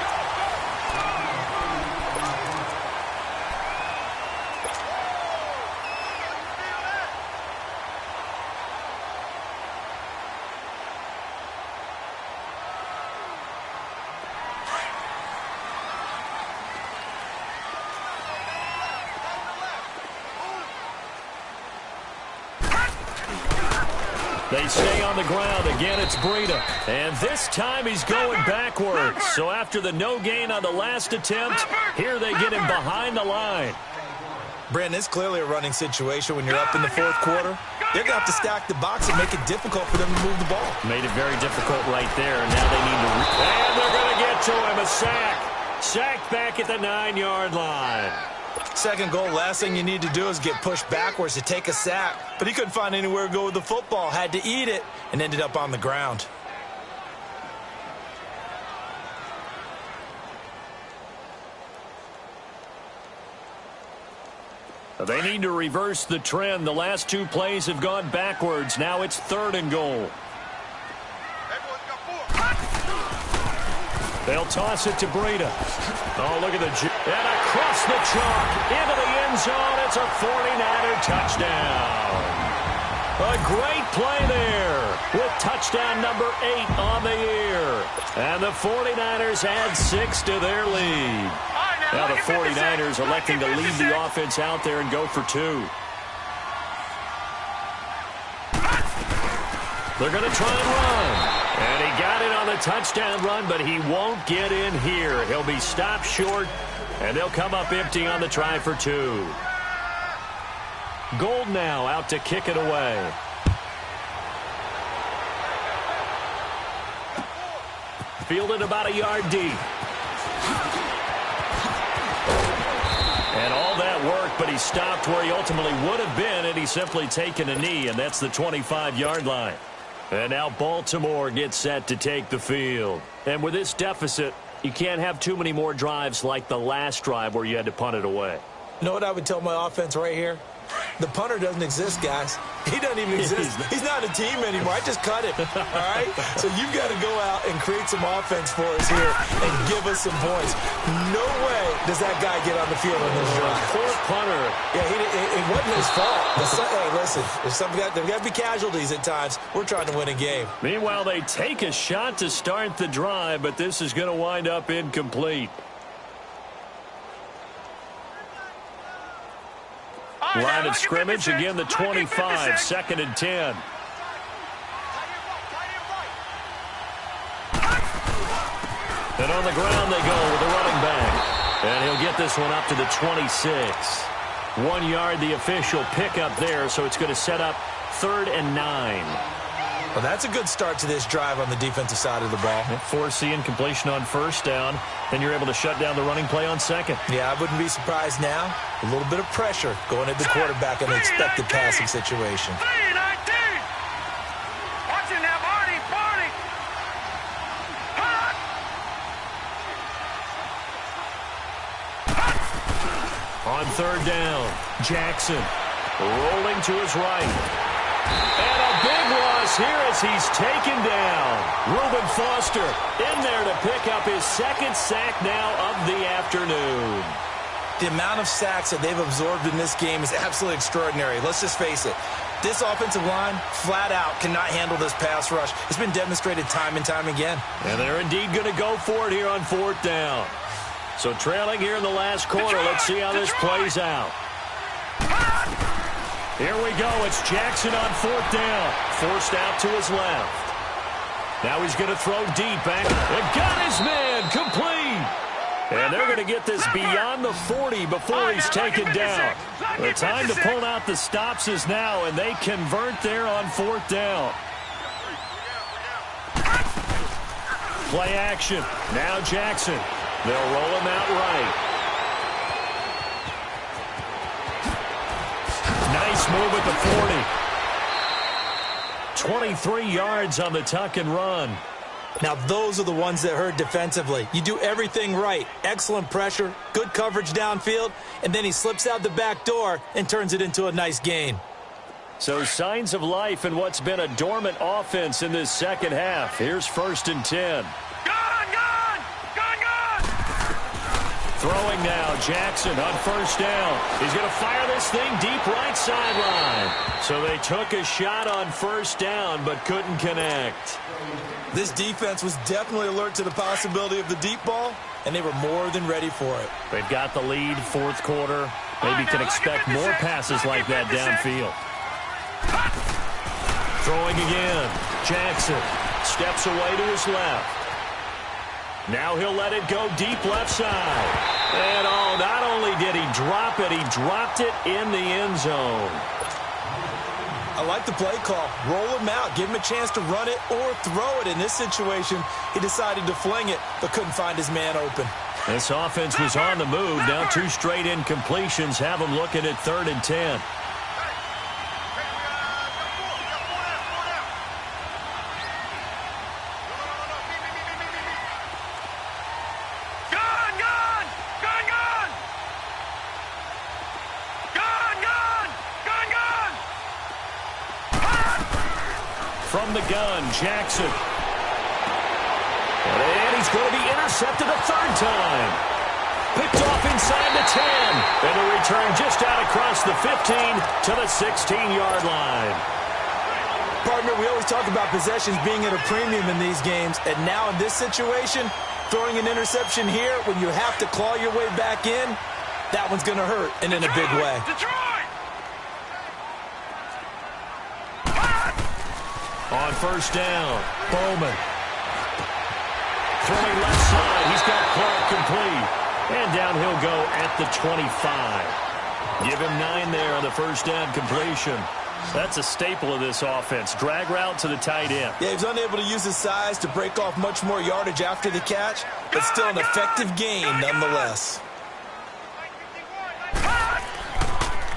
They stay on the ground. Again, it's Breida. And this time he's going backwards. So after the no gain on the last attempt, here they get him behind the line. Brandon, it's clearly a running situation when you're up in the 4th quarter. They're going to have to stack the box and make it difficult for them to move the ball. Made it very difficult right there. Now they need to... And they're going to get to him. A sack. Sacked back at the 9-yard line. 2nd goal, last thing you need to do is get pushed backwards to take a sack. But he couldn't find anywhere to go with the football, had to eat it, and ended up on the ground. They need to reverse the trend. The last 2 plays have gone backwards. Now it's 3rd and goal. They'll toss it to Breida. Oh, look at the... And across the chalk into the end zone. It's a 49er touchdown. A great play there with touchdown number 8 on the year. And the 49ers add 6 to their lead. Now the 49ers electing to leave the offense out there and go for 2. They're going to try and run. And he got it on the touchdown run, but he won't get in here. He'll be stopped short, and they'll come up empty on the try for 2. Gold now out to kick it away. Fielded about a yard deep. And all that work, but he stopped where he ultimately would have been, and he's simply taken a knee, and that's the 25-yard line. And now Baltimore gets set to take the field. And with this deficit, you can't have too many more drives like the last drive where you had to punt it away. You know what I would tell my offense right here? The punter doesn't exist, guys. He doesn't even exist. He's not a team anymore. I just cut him, all right? So you've got to go out and create some offense for us here and give us some points. No way does that guy get on the field on this drive. Poor punter. Yeah, it wasn't his fault. Hey, listen, there's got to be casualties at times. We're trying to win a game. Meanwhile, they take a shot to start the drive, but this is going to wind up incomplete. Line of scrimmage, again the 25, 2nd and 10. And on the ground they go with the running back. And he'll get this one up to the 26. 1 yard, the official pickup there, so it's going to set up 3rd and 9. Well, that's a good start to this drive on the defensive side of the ball. Forcing completion on 1st down. Then you're able to shut down the running play on 2nd. Yeah, I wouldn't be surprised now. A little bit of pressure going at the quarterback in the expected passing situation. Watching that Barney. On 3rd down, Jackson rolling to his right. And a big loss here as he's taken down. Reuben Foster in there to pick up his 2nd sack now of the afternoon. The amount of sacks that they've absorbed in this game is absolutely extraordinary. Let's just face it. This offensive line, flat out, cannot handle this pass rush. It's been demonstrated time and time again. And they're indeed going to go for it here on 4th down. So trailing here in the last quarter. Let's see how this plays out. Here we go. It's Jackson on 4th down. Forced out to his left. Now he's going to throw deep. And got his man complete. And they're going to get this beyond the 40 before he's taken down. The time to pull out the stops is now, and they convert there on 4th down. Play action. Now Jackson. They'll roll him out right. Nice move at the 40. 23 yards on the tuck and run. Now, those are the ones that hurt defensively. You do everything right. Excellent pressure, good coverage downfield, and then he slips out the back door and turns it into a nice gain. So signs of life in what's been a dormant offense in this second half. Here's 1st and 10. Throwing now, Jackson on 1st down. He's going to fire this thing deep right sideline. So they took a shot on 1st down but couldn't connect. This defense was definitely alert to the possibility of the deep ball, and they were more than ready for it. They've got the lead, 4th quarter. Maybe can expect more passes like that downfield. Throwing again. Jackson steps away to his left. Now he'll let it go deep left side. And not only did he drop it, he dropped it in the end zone. I like the play call. Roll him out. Give him a chance to run it or throw it. In this situation, he decided to fling it, but couldn't find his man open. This offense was on the move. Now 2 straight incompletions have them looking at 3rd and 10. From the gun, Jackson. And he's going to be intercepted a 3rd time. Picked off inside the 10. And a return just out across the 15 to the 16-yard line. Partner, we always talk about possessions being at a premium in these games. And now in this situation, throwing an interception here when you have to claw your way back in, that one's going to hurt and in a big way. On 1st down, Bowman. Throwing left side, he's got Clark complete. And down he'll go at the 25. Give him 9 there on the 1st down completion. That's a staple of this offense. Drag route to the tight end. Yeah, he was unable to use his size to break off much more yardage after the catch, but still an effective gain nonetheless.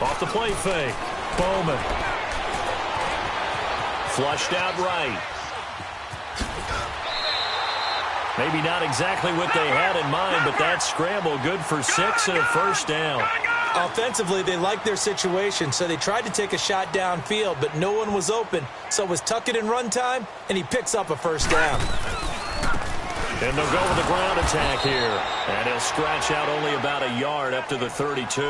Off the play fake, Bowman. Flushed out right. Maybe not exactly what they had in mind, but that scramble good for 6 and a 1st down. Offensively, they liked their situation, so they tried to take a shot downfield, but no one was open. So it was tuck it and run time, and he picks up a 1st down. And they'll go with the ground attack here. And he'll scratch out only about a yard up to the 32.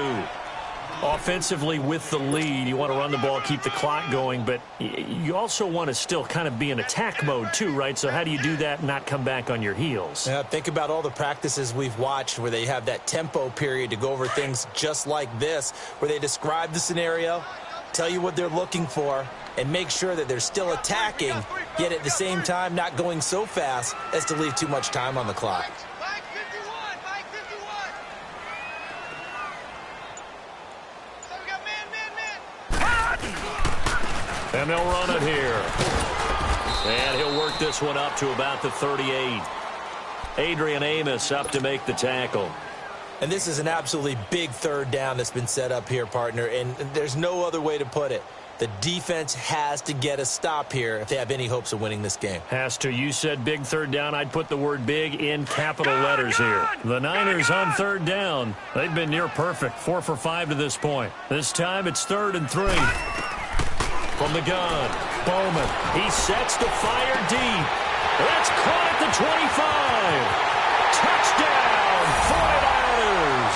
Offensively with the lead, you want to run the ball, keep the clock going, but you also want to still kind of be in attack mode too, right? So how do you do that and not come back on your heels? Yeah, think about all the practices we've watched where they have that tempo period to go over things just like this, where they describe the scenario, tell you what they're looking for, and make sure that they're still attacking, yet at the same time not going so fast as to leave too much time on the clock. And they'll run it here. And he'll work this one up to about the 38. Adrian Amos up to make the tackle. And this is an absolutely big 3rd down that's been set up here, partner, and there's no other way to put it. The defense has to get a stop here if they have any hopes of winning this game. Has to. You said big 3rd down. I'd put the word big in capital letters here. The Niners on 3rd down. They've been near perfect. 4 for 5 to this point. This time it's 3rd and 3. From the gun, Bowman. He sets to fire deep. That's caught at the 25. Touchdown, 49ers.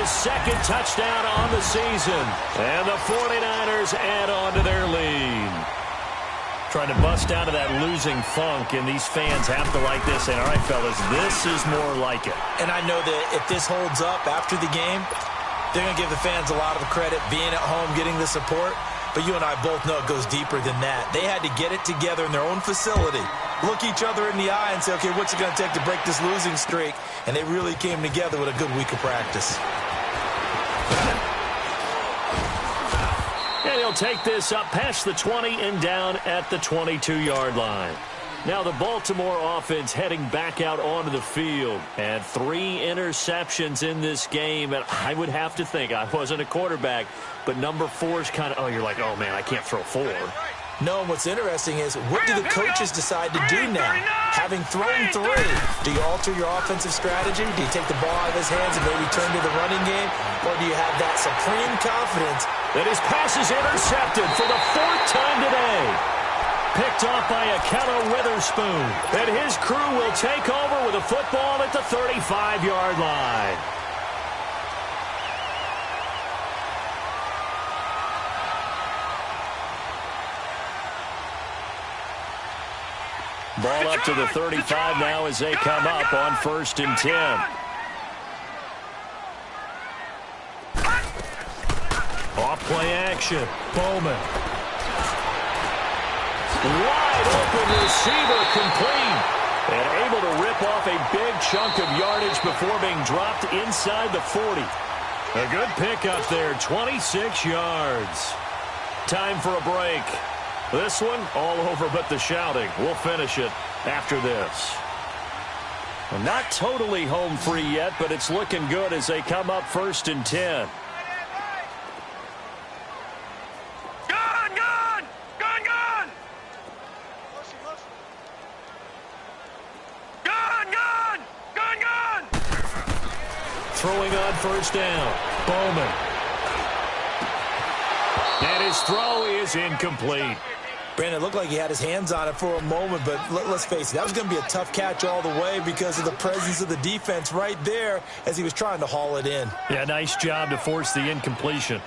his second touchdown on the season. And the 49ers add on to their lead. Trying to bust out of that losing funk, and these fans have to like this. And all right, fellas, this is more like it. And I know that if this holds up after the game, they're going to give the fans a lot of credit, being at home, getting the support. But you and I both know it goes deeper than that. They had to get it together in their own facility, look each other in the eye and say, okay, what's it going to take to break this losing streak? And they really came together with a good week of practice. And he'll take this up past the 20 and down at the 22-yard line. Now the Baltimore offense heading back out onto the field. And 3 interceptions in this game. And I would have to think, I wasn't a quarterback, but number 4 is kind of, oh, you're like, oh, man, I can't throw 4. No, and what's interesting is, what do the coaches decide to do now? Having thrown 3, do you alter your offensive strategy? Do you take the ball out of his hands and maybe turn to the running game? Or do you have that supreme confidence that his pass is intercepted for the 4th time today? Picked off by Akello Witherspoon. And his crew will take over with a football at the 35-yard line. Ball up to the 35 now as they come up on 1st and 10. Off play action. Bowman. Wide open receiver complete. And able to rip off a big chunk of yardage before being dropped inside the 40. A good pickup there, 26 yards. Time for a break. This one, all over but the shouting. We'll finish it after this. Well, not totally home free yet, but it's looking good as they come up 1st and 10. Throwing on 1st down. Bowman. And his throw is incomplete. Brandon, it looked like he had his hands on it for a moment, but let's face it, that was going to be a tough catch all the way because of the presence of the defense right there as he was trying to haul it in. Yeah, nice job to force the incompletion.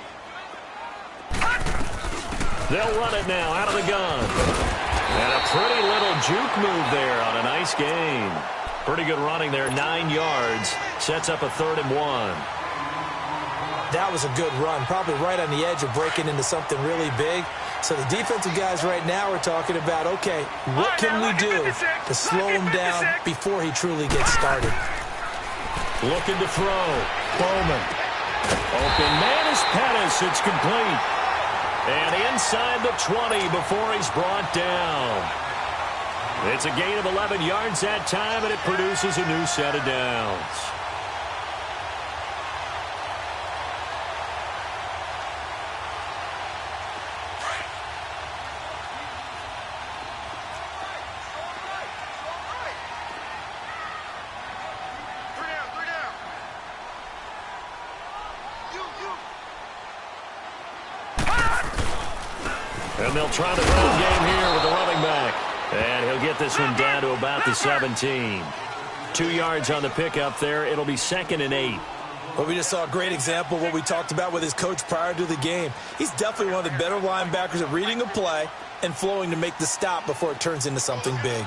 They'll run it now out of the gun. And a pretty little juke move there on a nice gain. Pretty good running there, 9 yards. Sets up a 3rd and 1. That was a good run, probably right on the edge of breaking into something really big. So the defensive guys right now are talking about, okay, what can we do to slow him down before he truly gets started? Looking to throw. Bowman. Open man is Pettis. It's complete. And inside the 20 before he's brought down. It's a gain of 11 yards that time, and it produces a new set of downs. And they'll try the run game here with the running back. And he'll get this one down to about the 17. 2 yards on the pickup there. It'll be 2nd and 8. Well, we just saw a great example of what we talked about with his coach prior to the game. He's definitely one of the better linebackers at reading a play and flowing to make the stop before it turns into something big.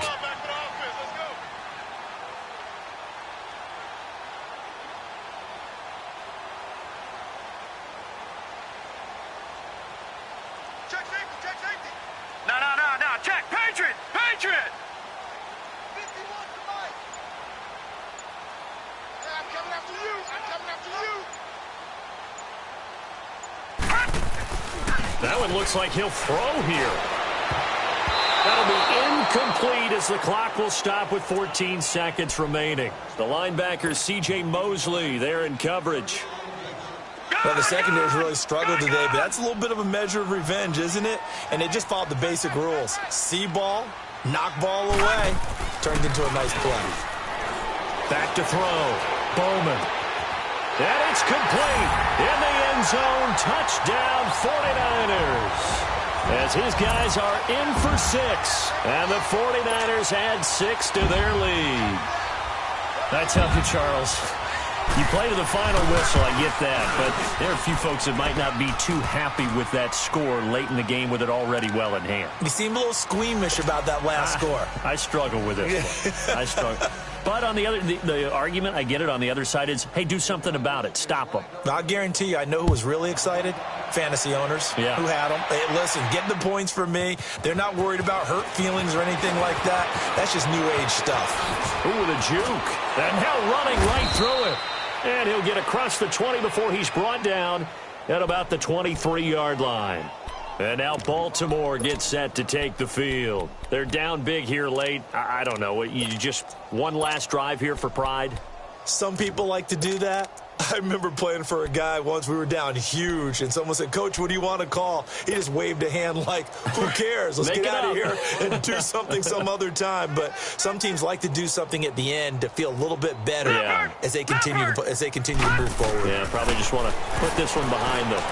That one looks like he'll throw here. That'll be incomplete as the clock will stop with 14 seconds remaining. The linebacker, C.J. Mosley, there in coverage. Well, the secondary's really struggled today, but that's a little bit of a measure of revenge, isn't it? And they just followed the basic rules. See ball, knock ball away. Turned into a nice play. Back to throw. Bowman. And it's complete. In the end zone, touchdown 49ers. As his guys are in for 6. And the 49ers add 6 to their lead. I tell you, Charles, You play to the final whistle, I get that, but there are a few folks that might not be too happy with that score late in the game with it already well in hand. You seem a little squeamish about that last score. I struggle with it. I struggle. But on the argument, I get it, on the other side is, hey, do something about it. Stop them. I'll guarantee you, I know who was really excited. Fantasy owners who had them. Hey, listen, get the points for me. They're not worried about hurt feelings or anything like that. That's just new age stuff. Ooh, the juke. And now running right through it. And he'll get across the 20 before he's brought down at about the 23-yard line. And now Baltimore gets set to take the field. They're down big here late. I don't know. You just one last drive here for pride? Some people like to do that. I remember playing for a guy once. We were down huge, and someone said, Coach, what do you want to call? He just waved a hand like, who cares? Let's get out of here and do something some other time. But some teams like to do something at the end to feel a little bit better as they continue to move forward. Yeah, probably just want to put this one behind them.